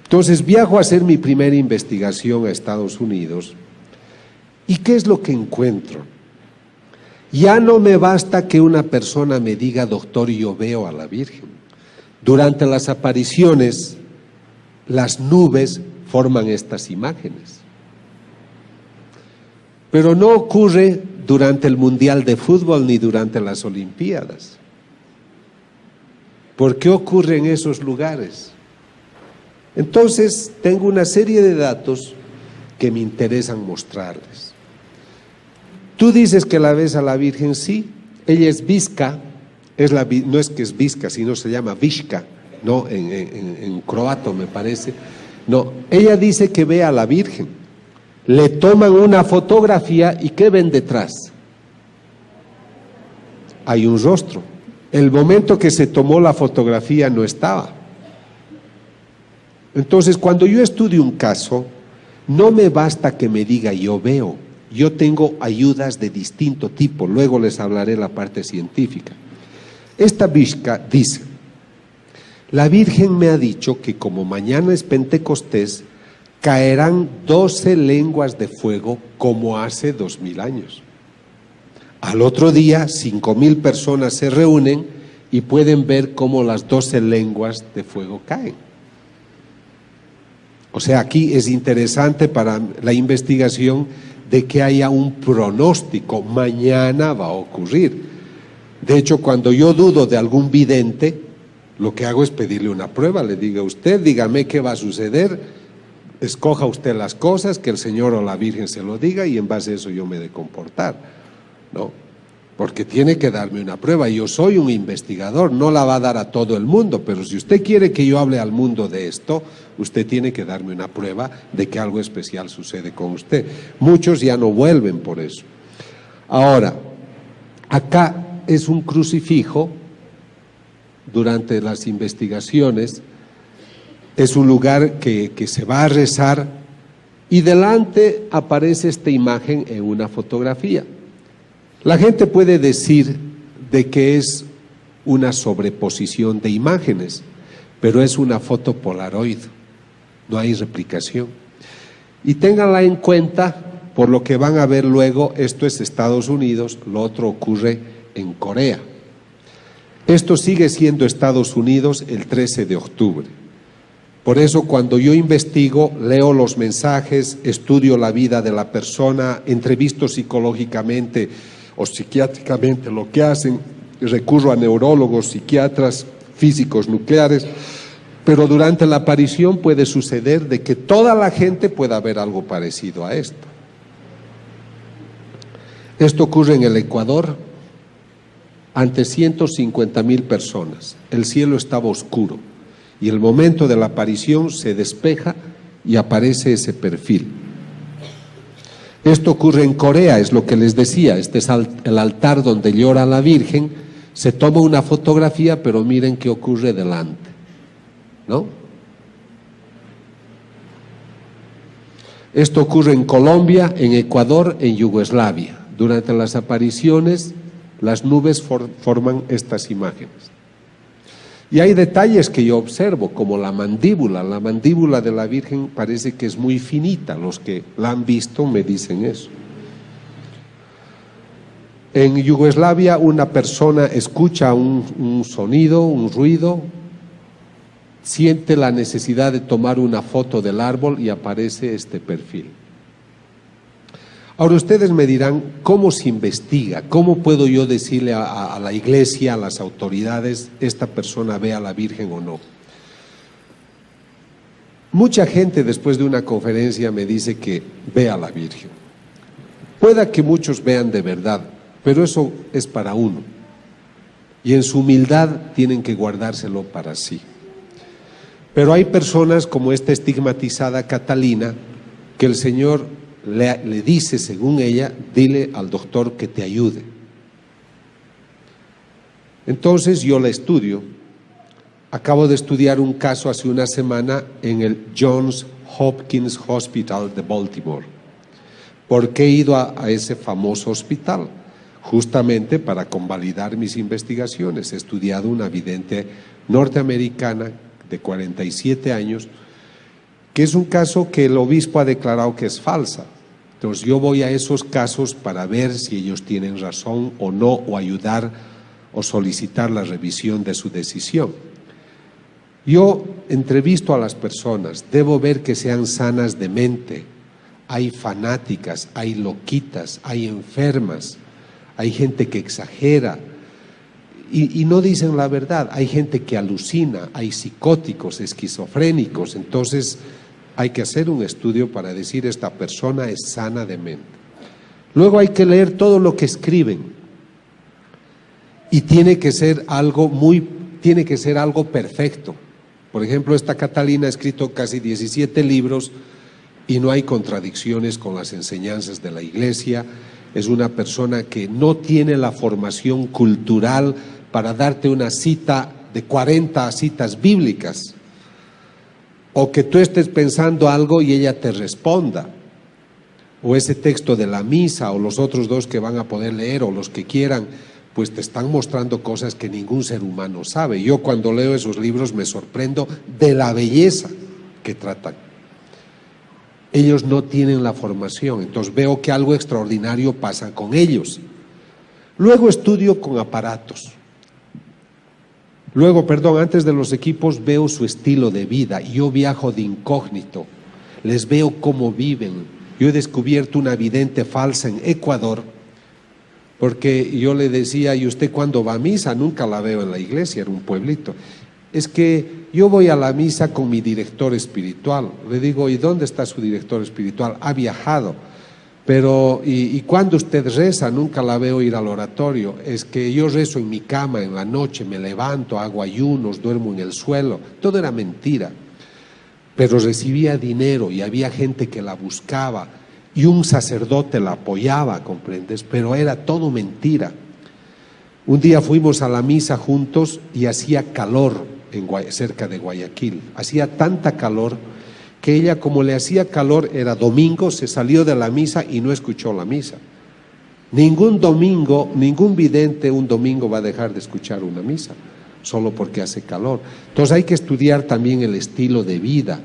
Entonces viajo a hacer mi primera investigación a Estados Unidos. ¿Y qué es lo que encuentro? Ya no me basta que una persona me diga, doctor, yo veo a la Virgen. Durante las apariciones, las nubes forman estas imágenes. Pero no ocurre durante el Mundial de Fútbol ni durante las Olimpiadas. ¿Por qué ocurre en esos lugares? Entonces, tengo una serie de datos que me interesan mostrarles. Tú dices que la ves a la Virgen, sí. Ella es Visca, no es que es Visca, sino se llama Vishka, no, en croato me parece. No, ella dice que ve a la Virgen. Le toman una fotografía y ¿qué ven detrás? Hay un rostro. El momento que se tomó la fotografía no estaba. Entonces, cuando yo estudio un caso, no me basta que me diga yo veo. Yo tengo ayudas de distinto tipo. Luego les hablaré la parte científica. Esta Vishka dice, la Virgen me ha dicho que como mañana es Pentecostés, caerán 12 lenguas de fuego como hace 2000 años. Al otro día, 5000 personas se reúnen y pueden ver cómo las 12 lenguas de fuego caen. O sea, aquí es interesante para la investigación de que haya un pronóstico, mañana va a ocurrir. De hecho, cuando yo dudo de algún vidente, lo que hago es pedirle una prueba, le digo a usted, dígame qué va a suceder, escoja usted las cosas, que el Señor o la Virgen se lo diga y en base a eso yo me he de comportar, ¿no? Porque tiene que darme una prueba. Yo soy un investigador, no la va a dar a todo el mundo, pero si usted quiere que yo hable al mundo de esto, usted tiene que darme una prueba de que algo especial sucede con usted. Muchos ya no vuelven por eso. Ahora, acá es un crucifijo. Durante las investigaciones es un lugar que se va a rezar y delante aparece esta imagen en una fotografía. La gente puede decir de que es una sobreposición de imágenes, pero es una foto Polaroid, no hay replicación. Y ténganla en cuenta, por lo que van a ver luego, esto es Estados Unidos, lo otro ocurre en Corea. Esto sigue siendo Estados Unidos el 13 de octubre. Por eso cuando yo investigo, leo los mensajes, estudio la vida de la persona, entrevisto psicológicamente o psiquiátricamente lo que hacen, recurro a neurólogos, psiquiatras, físicos nucleares, pero durante la aparición puede suceder de que toda la gente pueda ver algo parecido a esto. Esto ocurre en el Ecuador ante 150,000 personas. El cielo estaba oscuro y el momento de la aparición se despeja y aparece ese perfil. Esto ocurre en Corea, es lo que les decía, este es el altar donde llora la Virgen, se toma una fotografía, pero miren qué ocurre delante, ¿no? Esto ocurre en Colombia, en Ecuador, en Yugoslavia. Durante las apariciones, las nubes forman estas imágenes. Y hay detalles que yo observo, como la mandíbula. La mandíbula de la Virgen parece que es muy finita. Los que la han visto me dicen eso. En Yugoslavia, una persona escucha un sonido, un ruido, siente la necesidad de tomar una foto del árbol y aparece este perfil. Ahora ustedes me dirán, ¿cómo se investiga? ¿Cómo puedo yo decirle a la iglesia, a las autoridades, esta persona ve a la Virgen o no? Mucha gente después de una conferencia me dice que ve a la Virgen. Pueda que muchos vean de verdad, pero eso es para uno. Y en su humildad tienen que guardárselo para sí. Pero hay personas como esta estigmatizada Catalina, que el Señor le dice, según ella, dile al doctor que te ayude. Entonces yo la estudio. Acabo de estudiar un caso hace una semana en el Johns Hopkins Hospital de Baltimore. ¿Por qué he ido a ese famoso hospital? Justamente para convalidar mis investigaciones. He estudiado una vidente norteamericana de 47 años, que es un caso que el obispo ha declarado que es falsa. Entonces yo voy a esos casos para ver si ellos tienen razón o no, o ayudar o solicitar la revisión de su decisión. Yo entrevisto a las personas, debo ver que sean sanas de mente. Hay fanáticas, hay loquitas, hay enfermas, hay gente que exagera y no dicen la verdad. Hay gente que alucina, hay psicóticos, esquizofrénicos. Entonces hay que hacer un estudio para decir esta persona es sana de mente. Luego hay que leer todo lo que escriben y tiene que ser algo perfecto. Por ejemplo, esta Catalina ha escrito casi 17 libros y no hay contradicciones con las enseñanzas de la Iglesia. Es una persona que no tiene la formación cultural para darte una cita de 40 citas bíblicas, o que tú estés pensando algo y ella te responda, o ese texto de la misa, o los otros dos que van a poder leer, o los que quieran, pues te están mostrando cosas que ningún ser humano sabe. Yo cuando leo esos libros me sorprendo de la belleza que tratan. Ellos no tienen la formación, entonces veo que algo extraordinario pasa con ellos. Luego estudio con aparatos. Antes de los equipos veo su estilo de vida. Yo viajo de incógnito, les veo cómo viven. Yo he descubierto una vidente falsa en Ecuador, porque yo le decía, ¿y usted cuándo va a misa? Nunca la veo en la iglesia, era un pueblito. Es que yo voy a la misa con mi director espiritual. Le digo, ¿y dónde está su director espiritual? Ha viajado. Pero, ¿y cuándo usted reza? Nunca la veo ir al oratorio. Es que yo rezo en mi cama en la noche, me levanto, hago ayunos, duermo en el suelo. Todo era mentira. Pero recibía dinero y había gente que la buscaba y un sacerdote la apoyaba, ¿comprendes? Pero era todo mentira. Un día fuimos a la misa juntos y hacía calor cerca de Guayaquil. Hacía tanta calor que ella, como le hacía calor, era domingo, se salió de la misa y no escuchó la misa. Ningún vidente un domingo va a dejar de escuchar una misa, solo porque hace calor. Entonces hay que estudiar también el estilo de vida.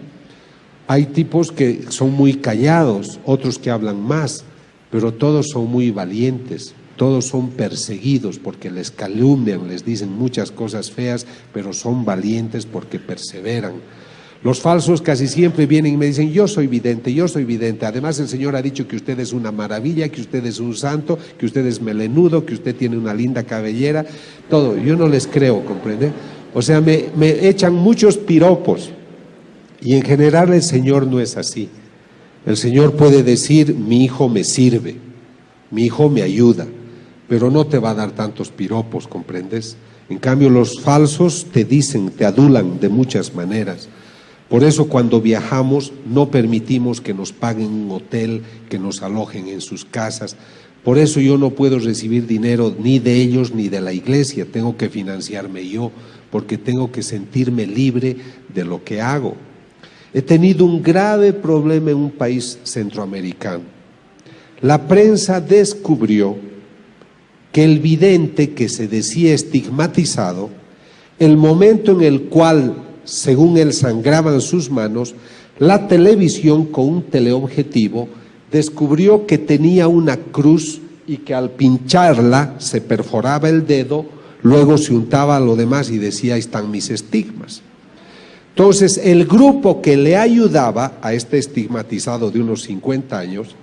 Hay tipos que son muy callados, otros que hablan más, pero todos son muy valientes, todos son perseguidos porque les calumnian, les dicen muchas cosas feas, pero son valientes porque perseveran. Los falsos casi siempre vienen y me dicen, yo soy vidente, yo soy vidente. Además el Señor ha dicho que usted es una maravilla, que usted es un santo, que usted es melenudo, que usted tiene una linda cabellera, todo. Yo no les creo, ¿comprende? O sea, me echan muchos piropos. Y en general el Señor no es así. El Señor puede decir, mi hijo me sirve, mi hijo me ayuda, pero no te va a dar tantos piropos, ¿comprendes? En cambio los falsos te dicen, te adulan de muchas maneras. Por eso cuando viajamos no permitimos que nos paguen un hotel, que nos alojen en sus casas. Por eso yo no puedo recibir dinero ni de ellos ni de la iglesia, tengo que financiarme yo, porque tengo que sentirme libre de lo que hago. He tenido un grave problema en un país centroamericano. La prensa descubrió que el vidente que se decía estigmatizado, el momento en el cual, según él, sangraban sus manos, la televisión con un teleobjetivo descubrió que tenía una cruz y que al pincharla se perforaba el dedo, luego se untaba lo demás y decía, ahí están mis estigmas. Entonces, el grupo que le ayudaba a este estigmatizado de unos 50 años,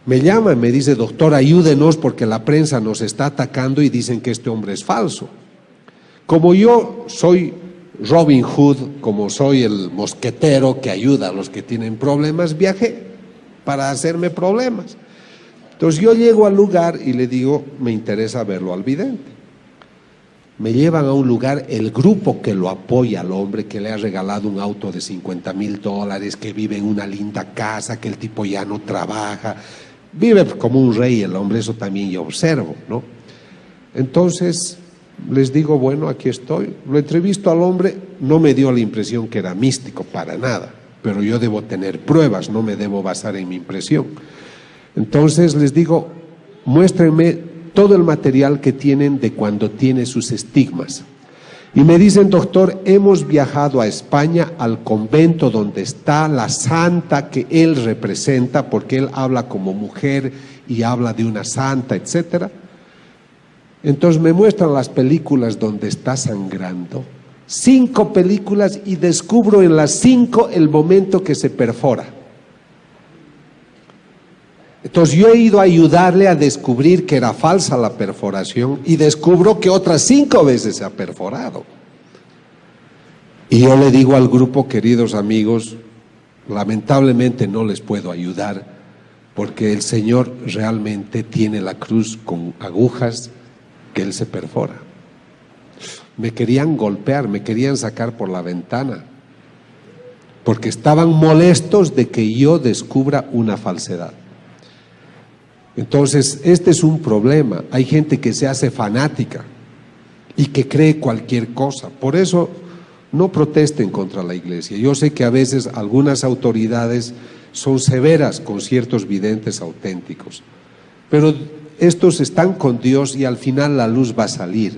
me llama y me dice, doctor, ayúdenos porque la prensa nos está atacando y dicen que este hombre es falso. Como yo soy Robin Hood, como soy el mosquetero que ayuda a los que tienen problemas, viajé para hacerme problemas. Entonces yo llego al lugar y le digo, me interesa verlo al vidente. Me llevan a un lugar, el grupo que lo apoya al hombre, que le ha regalado un auto de $50,000, que vive en una linda casa, que el tipo ya no trabaja, vive como un rey el hombre, eso también yo observo, ¿no? Entonces les digo, bueno, aquí estoy. Lo entrevisto al hombre, no me dio la impresión que era místico, para nada, pero yo debo tener pruebas, no me debo basar en mi impresión. Entonces les digo, muéstrenme todo el material que tienen de cuando tiene sus estigmas. Y me dicen, doctor, hemos viajado a España al convento donde está la santa que él representa, porque él habla como mujer y habla de una santa, etcétera. Entonces me muestran las películas donde está sangrando, 5 películas, y descubro en las 5 el momento que se perfora. Entonces yo he ido a ayudarle a descubrir que era falsa la perforación y descubro que otras 5 veces se ha perforado. Y yo le digo al grupo, queridos amigos, lamentablemente no les puedo ayudar porque el Señor realmente tiene la cruz con agujas que Él se perfora. Me querían golpear, me querían sacar por la ventana porque estaban molestos de que yo descubra una falsedad. Entonces, este es un problema. Hay gente que se hace fanática y que cree cualquier cosa. Por eso, no protesten contra la iglesia. Yo sé que a veces algunas autoridades son severas con ciertos videntes auténticos, pero estos están con Dios y al final la luz va a salir.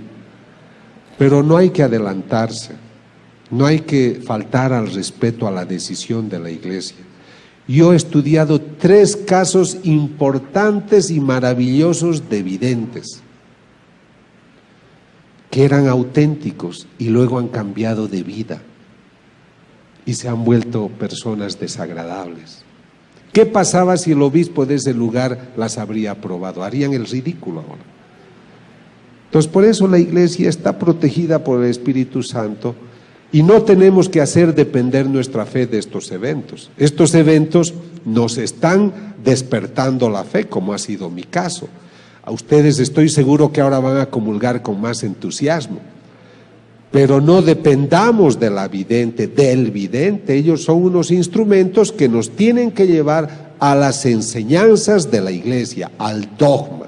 Pero no hay que adelantarse, no hay que faltar al respeto a la decisión de la iglesia. Yo he estudiado 3 casos importantes y maravillosos de videntes que eran auténticos y luego han cambiado de vida y se han vuelto personas desagradables. ¿Qué pasaba si el obispo de ese lugar las habría aprobado? Harían el ridículo ahora. Entonces, por eso la iglesia está protegida por el Espíritu Santo. Y no tenemos que hacer depender nuestra fe de estos eventos. Estos eventos nos están despertando la fe, como ha sido mi caso. A ustedes estoy seguro que ahora van a comulgar con más entusiasmo. Pero no dependamos de la vidente, del vidente. Ellos son unos instrumentos que nos tienen que llevar a las enseñanzas de la iglesia, al dogma.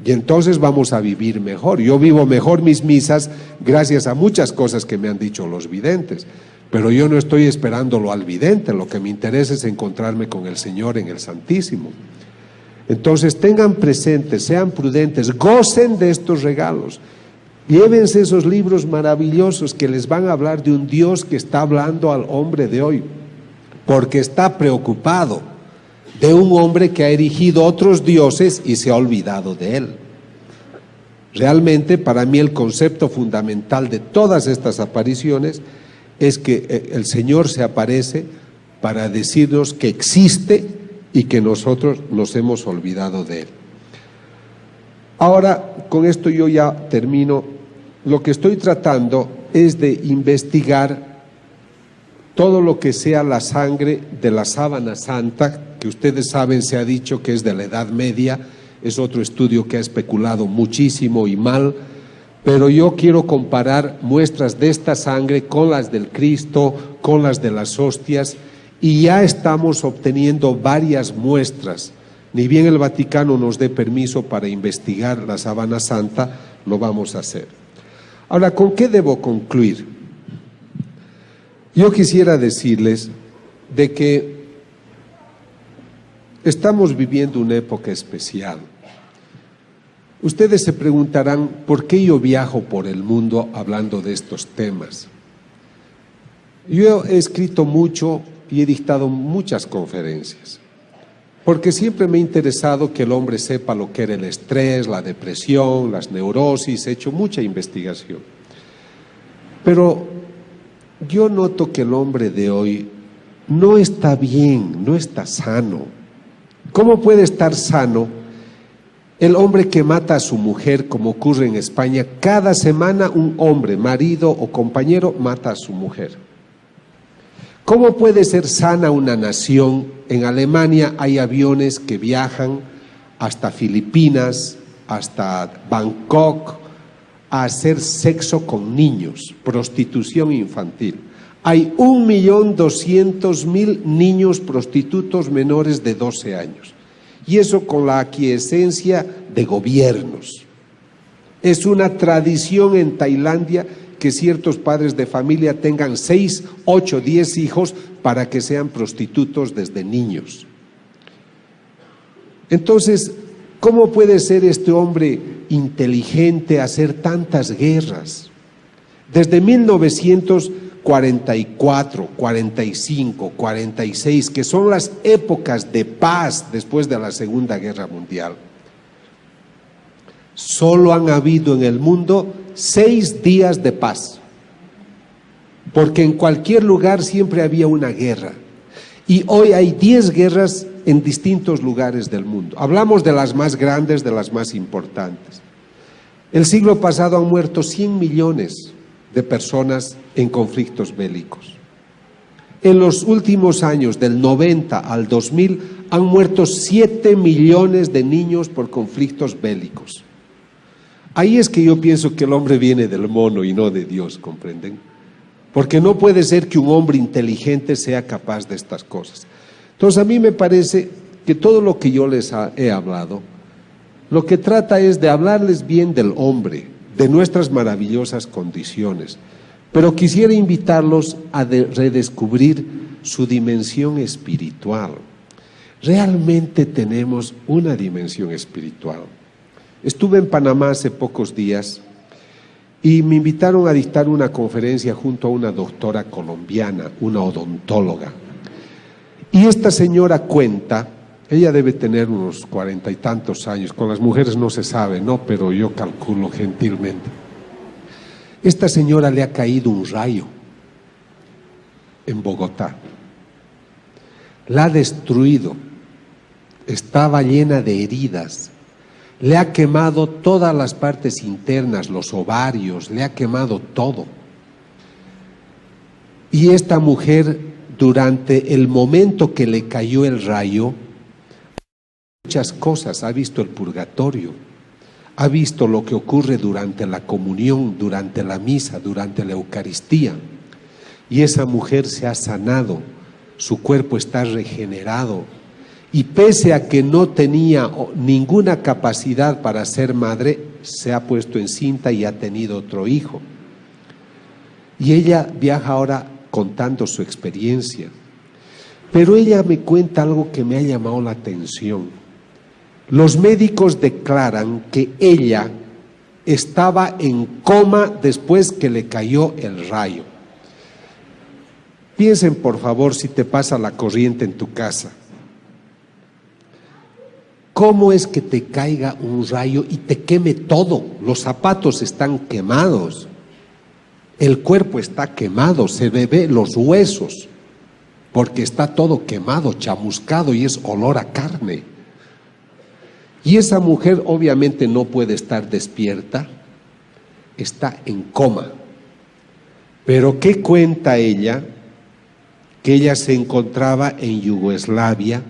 Y entonces vamos a vivir mejor. Yo vivo mejor mis misas gracias a muchas cosas que me han dicho los videntes. Pero yo no estoy esperándolo al vidente, lo que me interesa es encontrarme con el Señor en el Santísimo. Entonces tengan presentes, sean prudentes, gocen de estos regalos. Llévense esos libros maravillosos que les van a hablar de un Dios que está hablando al hombre de hoy, porque está preocupado de un hombre que ha erigido otros dioses y se ha olvidado de él. Realmente, para mí, el concepto fundamental de todas estas apariciones es que el Señor se aparece para decirnos que existe y que nosotros nos hemos olvidado de Él. Ahora, con esto yo ya termino. Lo que estoy tratando es de investigar todo lo que sea la sangre de la sábana santa, que ustedes saben, se ha dicho que es de la Edad Media, es otro estudio que ha especulado muchísimo y mal, pero yo quiero comparar muestras de esta sangre con las del Cristo, con las de las hostias, y ya estamos obteniendo varias muestras. Ni bien el Vaticano nos dé permiso para investigar la sábana santa, lo vamos a hacer. Ahora, ¿con qué debo concluir? Yo quisiera decirles de que estamos viviendo una época especial. Ustedes se preguntarán, ¿por qué yo viajo por el mundo hablando de estos temas? Yo he escrito mucho y he dictado muchas conferencias, porque siempre me ha interesado que el hombre sepa lo que era el estrés, la depresión, las neurosis, he hecho mucha investigación. Pero yo noto que el hombre de hoy no está bien, no está sano. ¿Cómo puede estar sano el hombre que mata a su mujer, como ocurre en España? Cada semana un hombre, marido o compañero, mata a su mujer. ¿Cómo puede ser sana una nación? En Alemania hay aviones que viajan hasta Filipinas, hasta Bangkok, a hacer sexo con niños, prostitución infantil. Hay 1.200.000 niños prostitutos menores de 12 años. Y eso con la aquiescencia de gobiernos. Es una tradición en Tailandia que ciertos padres de familia tengan 6, 8, 10 hijos para que sean prostitutos desde niños. Entonces, ¿cómo puede ser este hombre inteligente hacer tantas guerras? Desde 1944, 45, 46, que son las épocas de paz después de la Segunda Guerra Mundial, solo han habido en el mundo 6 días de paz, porque en cualquier lugar siempre había una guerra, y hoy hay 10 guerras en distintos lugares del mundo. Hablamos de las más grandes, de las más importantes. El siglo pasado han muerto 100 millones de personas en conflictos bélicos. En los últimos años, del 90 al 2000, han muerto 7 millones de niños por conflictos bélicos. Ahí es que yo pienso que el hombre viene del mono y no de Dios, ¿comprenden? Porque no puede ser que un hombre inteligente sea capaz de estas cosas. Entonces a mí me parece que todo lo que yo les he hablado, lo que trata es de hablarles bien del hombre, de nuestras maravillosas condiciones, pero quisiera invitarlos a redescubrir su dimensión espiritual. Realmente tenemos una dimensión espiritual. Estuve en Panamá hace pocos días y me invitaron a dictar una conferencia junto a una doctora colombiana, una odontóloga. Y esta señora cuenta, ella debe tener unos 40 y tantos años, con las mujeres no se sabe, ¿no? Pero yo calculo gentilmente. Esta señora le ha caído un rayo en Bogotá, la ha destruido, estaba llena de heridas, le ha quemado todas las partes internas, los ovarios, le ha quemado todo. Y esta mujer, durante el momento que le cayó el rayo, muchas cosas, ha visto el purgatorio, ha visto lo que ocurre durante la comunión, durante la misa, durante la Eucaristía, y esa mujer se ha sanado, su cuerpo está regenerado, y pese a que no tenía ninguna capacidad para ser madre, se ha puesto encinta y ha tenido otro hijo. Y ella viaja ahora contando su experiencia, pero ella me cuenta algo que me ha llamado la atención. Los médicos declaran que ella estaba en coma después que le cayó el rayo. Piensen, por favor, si te pasa la corriente en tu casa. ¿Cómo es que te caiga un rayo y te queme todo? Los zapatos están quemados. El cuerpo está quemado, se ve los huesos, porque está todo quemado, chamuscado y es olor a carne. Y esa mujer obviamente no puede estar despierta, está en coma. Pero ¿qué cuenta ella? Que ella se encontraba en Yugoslavia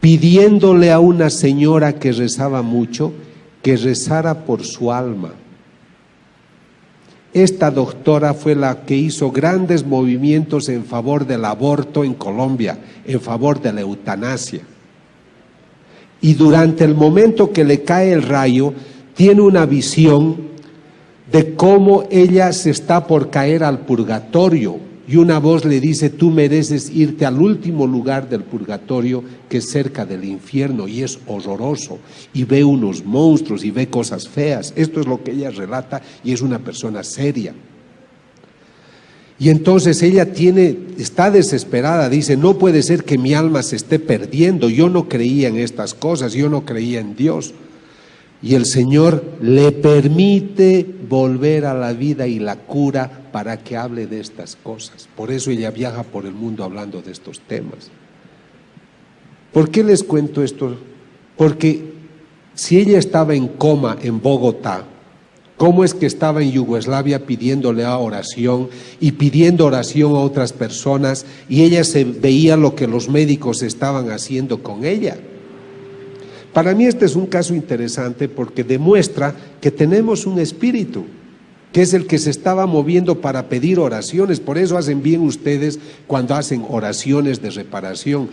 pidiéndole a una señora que rezaba mucho que rezara por su alma. Esta doctora fue la que hizo grandes movimientos en favor del aborto en Colombia, en favor de la eutanasia. Y durante el momento que le cae el rayo, tiene una visión de cómo ella se está por caer al purgatorio. Y una voz le dice, tú mereces irte al último lugar del purgatorio, que es cerca del infierno, y es horroroso. Y ve unos monstruos y ve cosas feas. Esto es lo que ella relata y es una persona seria. Y entonces ella está desesperada, dice, no puede ser que mi alma se esté perdiendo. Yo no creía en estas cosas, yo no creía en Dios. Y el Señor le permite volver a la vida y la cura para que hable de estas cosas. Por eso ella viaja por el mundo hablando de estos temas. ¿Por qué les cuento esto? Porque si ella estaba en coma en Bogotá, ¿cómo es que estaba en Yugoslavia pidiéndole a oración y pidiendo oración a otras personas y ella se veía lo que los médicos estaban haciendo con ella? Para mí este es un caso interesante porque demuestra que tenemos un espíritu, que es el que se estaba moviendo para pedir oraciones. Por eso hacen bien ustedes cuando hacen oraciones de reparación.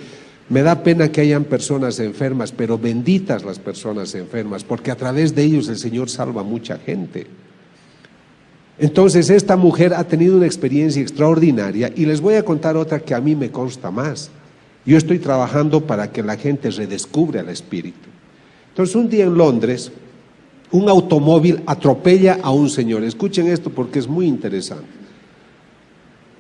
Me da pena que hayan personas enfermas, pero benditas las personas enfermas, porque a través de ellos el Señor salva a mucha gente. Entonces esta mujer ha tenido una experiencia extraordinaria y les voy a contar otra que a mí me consta más. Yo estoy trabajando para que la gente redescubra el espíritu. Entonces un día en Londres, un automóvil atropella a un señor. Escuchen esto porque es muy interesante.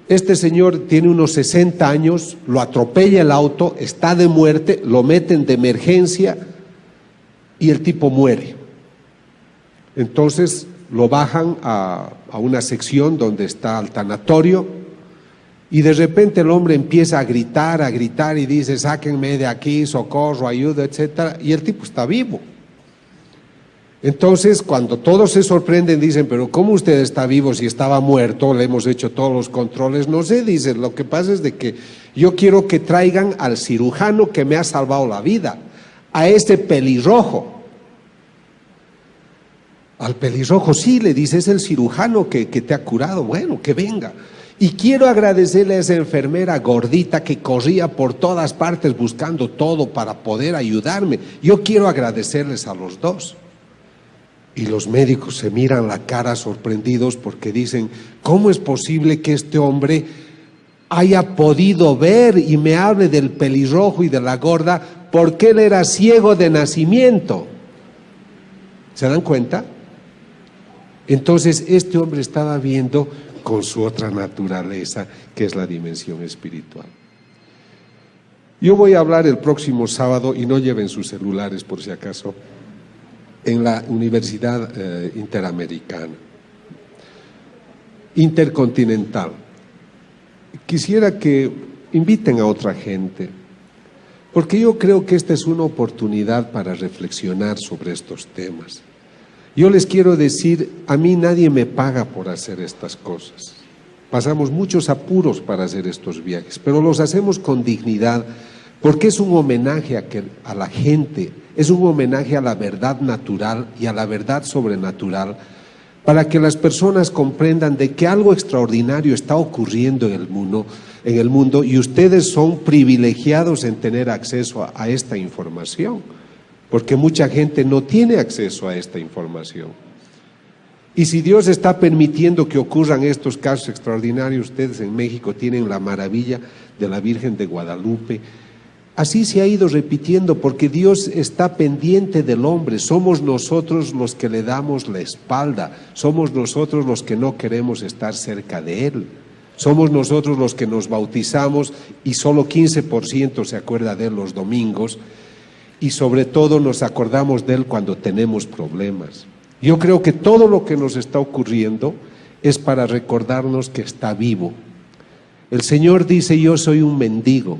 Este señor tiene unos 60 años, lo atropella el auto, está de muerte, lo meten de emergencia y el tipo muere. Entonces lo bajan a una sección donde está el tanatorio y de repente el hombre empieza a gritar y dice, sáquenme de aquí, socorro, ayuda, etcétera, y el tipo está vivo. Entonces, cuando todos se sorprenden, dicen, pero ¿cómo usted está vivo si estaba muerto? Le hemos hecho todos los controles. No sé, dicen, lo que pasa es de que yo quiero que traigan al cirujano que me ha salvado la vida, a ese pelirrojo. Al pelirrojo, sí, le dice, es el cirujano que te ha curado. Bueno, que venga. Y quiero agradecerle a esa enfermera gordita que corría por todas partes buscando todo para poder ayudarme. Yo quiero agradecerles a los dos. Y los médicos se miran la cara sorprendidos porque dicen, ¿cómo es posible que este hombre haya podido ver y me hable del pelirrojo y de la gorda porque él era ciego de nacimiento? ¿Se dan cuenta? Entonces este hombre estaba viendo con su otra naturaleza, que es la dimensión espiritual. Yo voy a hablar el próximo sábado, y no lleven sus celulares por si acaso, en la Universidad Interamericana, Intercontinental. Quisiera que inviten a otra gente, porque yo creo que esta es una oportunidad para reflexionar sobre estos temas. Yo les quiero decir, a mí nadie me paga por hacer estas cosas. Pasamos muchos apuros para hacer estos viajes, pero los hacemos con dignidad, porque es un homenaje a la gente, es un homenaje a la verdad natural y a la verdad sobrenatural, para que las personas comprendan de que algo extraordinario está ocurriendo en el mundo y ustedes son privilegiados en tener acceso a esta información, porque mucha gente no tiene acceso a esta información. Y si Dios está permitiendo que ocurran estos casos extraordinarios, ustedes en México tienen la maravilla de la Virgen de Guadalupe. Así se ha ido repitiendo porque Dios está pendiente del hombre. Somos nosotros los que le damos la espalda, somos nosotros los que no queremos estar cerca de Él. Somos nosotros los que nos bautizamos y solo 15% se acuerda de Él los domingos, y sobre todo nos acordamos de Él cuando tenemos problemas. Yo creo que todo lo que nos está ocurriendo es para recordarnos que está vivo. El Señor dice: yo soy un mendigo,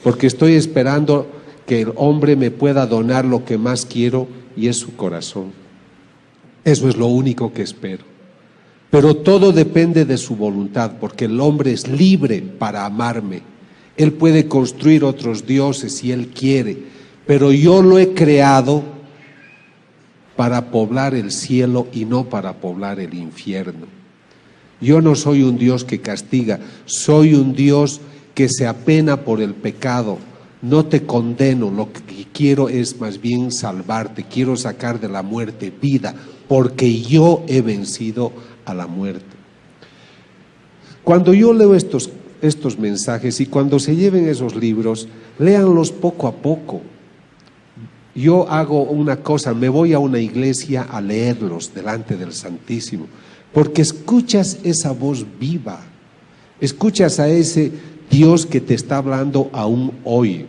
porque estoy esperando que el hombre me pueda donar lo que más quiero, y es su corazón. Eso es lo único que espero. Pero todo depende de su voluntad, porque el hombre es libre para amarme. Él puede construir otros dioses si él quiere, pero yo lo he creado para poblar el cielo y no para poblar el infierno. Yo no soy un Dios que castiga, soy un Dios que se apena por el pecado. No te condeno, lo que quiero es más bien salvarte, quiero sacar de la muerte vida, porque yo he vencido a la muerte. Cuando yo leo estos mensajes y cuando se lleven esos libros, léanlos poco a poco. Yo hago una cosa, me voy a una iglesia a leerlos delante del Santísimo, porque escuchas esa voz viva, escuchas a ese Dios que te está hablando aún hoy.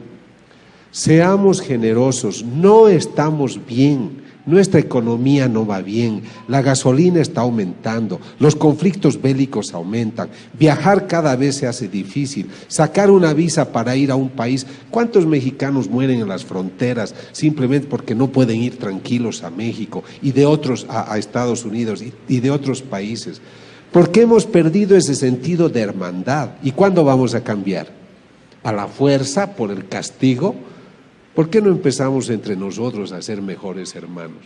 Seamos generosos, no estamos bien, nuestra economía no va bien, la gasolina está aumentando, los conflictos bélicos aumentan, viajar cada vez se hace difícil, sacar una visa para ir a un país. ¿Cuántos mexicanos mueren en las fronteras simplemente porque no pueden ir tranquilos a México y de otros a Estados Unidos y de otros países? Porque hemos perdido ese sentido de hermandad. ¿Y cuándo vamos a cambiar? ¿A la fuerza, por el castigo? ¿Por qué no empezamos entre nosotros a ser mejores hermanos?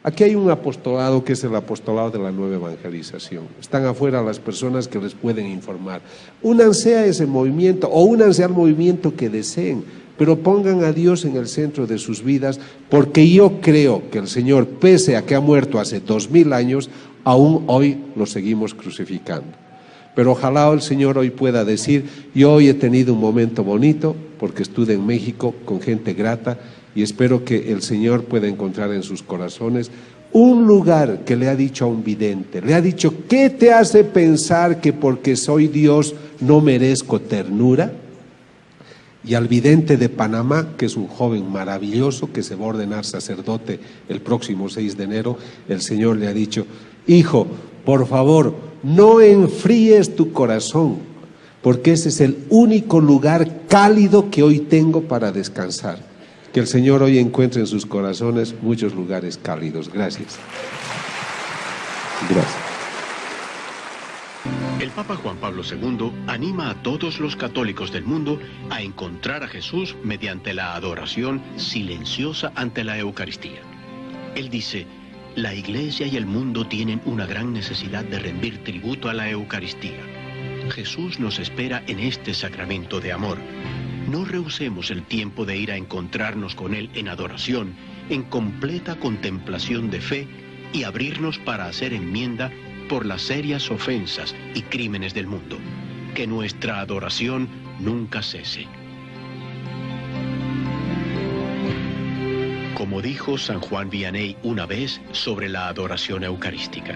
Aquí hay un apostolado que es el apostolado de la nueva evangelización. Están afuera las personas que les pueden informar. Únanse a ese movimiento o únanse al movimiento que deseen, pero pongan a Dios en el centro de sus vidas, porque yo creo que el Señor, pese a que ha muerto hace 2000 años, aún hoy lo seguimos crucificando. Pero ojalá el Señor hoy pueda decir: yo hoy he tenido un momento bonito porque estuve en México con gente grata, y espero que el Señor pueda encontrar en sus corazones un lugar que le ha dicho a un vidente, le ha dicho: ¿qué te hace pensar que porque soy Dios no merezco ternura? Y al vidente de Panamá, que es un joven maravilloso que se va a ordenar sacerdote el próximo 6 de enero, el Señor le ha dicho: hijo, por favor, no enfríes tu corazón, porque ese es el único lugar cálido que hoy tengo para descansar. Que el Señor hoy encuentre en sus corazones muchos lugares cálidos. Gracias. Gracias. El Papa Juan Pablo II anima a todos los católicos del mundo a encontrar a Jesús mediante la adoración silenciosa ante la Eucaristía. Él dice: la Iglesia y el mundo tienen una gran necesidad de rendir tributo a la Eucaristía. Jesús nos espera en este sacramento de amor. No rehusemos el tiempo de ir a encontrarnos con Él en adoración, en completa contemplación de fe, y abrirnos para hacer enmienda por las serias ofensas y crímenes del mundo. Que nuestra adoración nunca cese. Como dijo San Juan Vianney una vez sobre la adoración eucarística: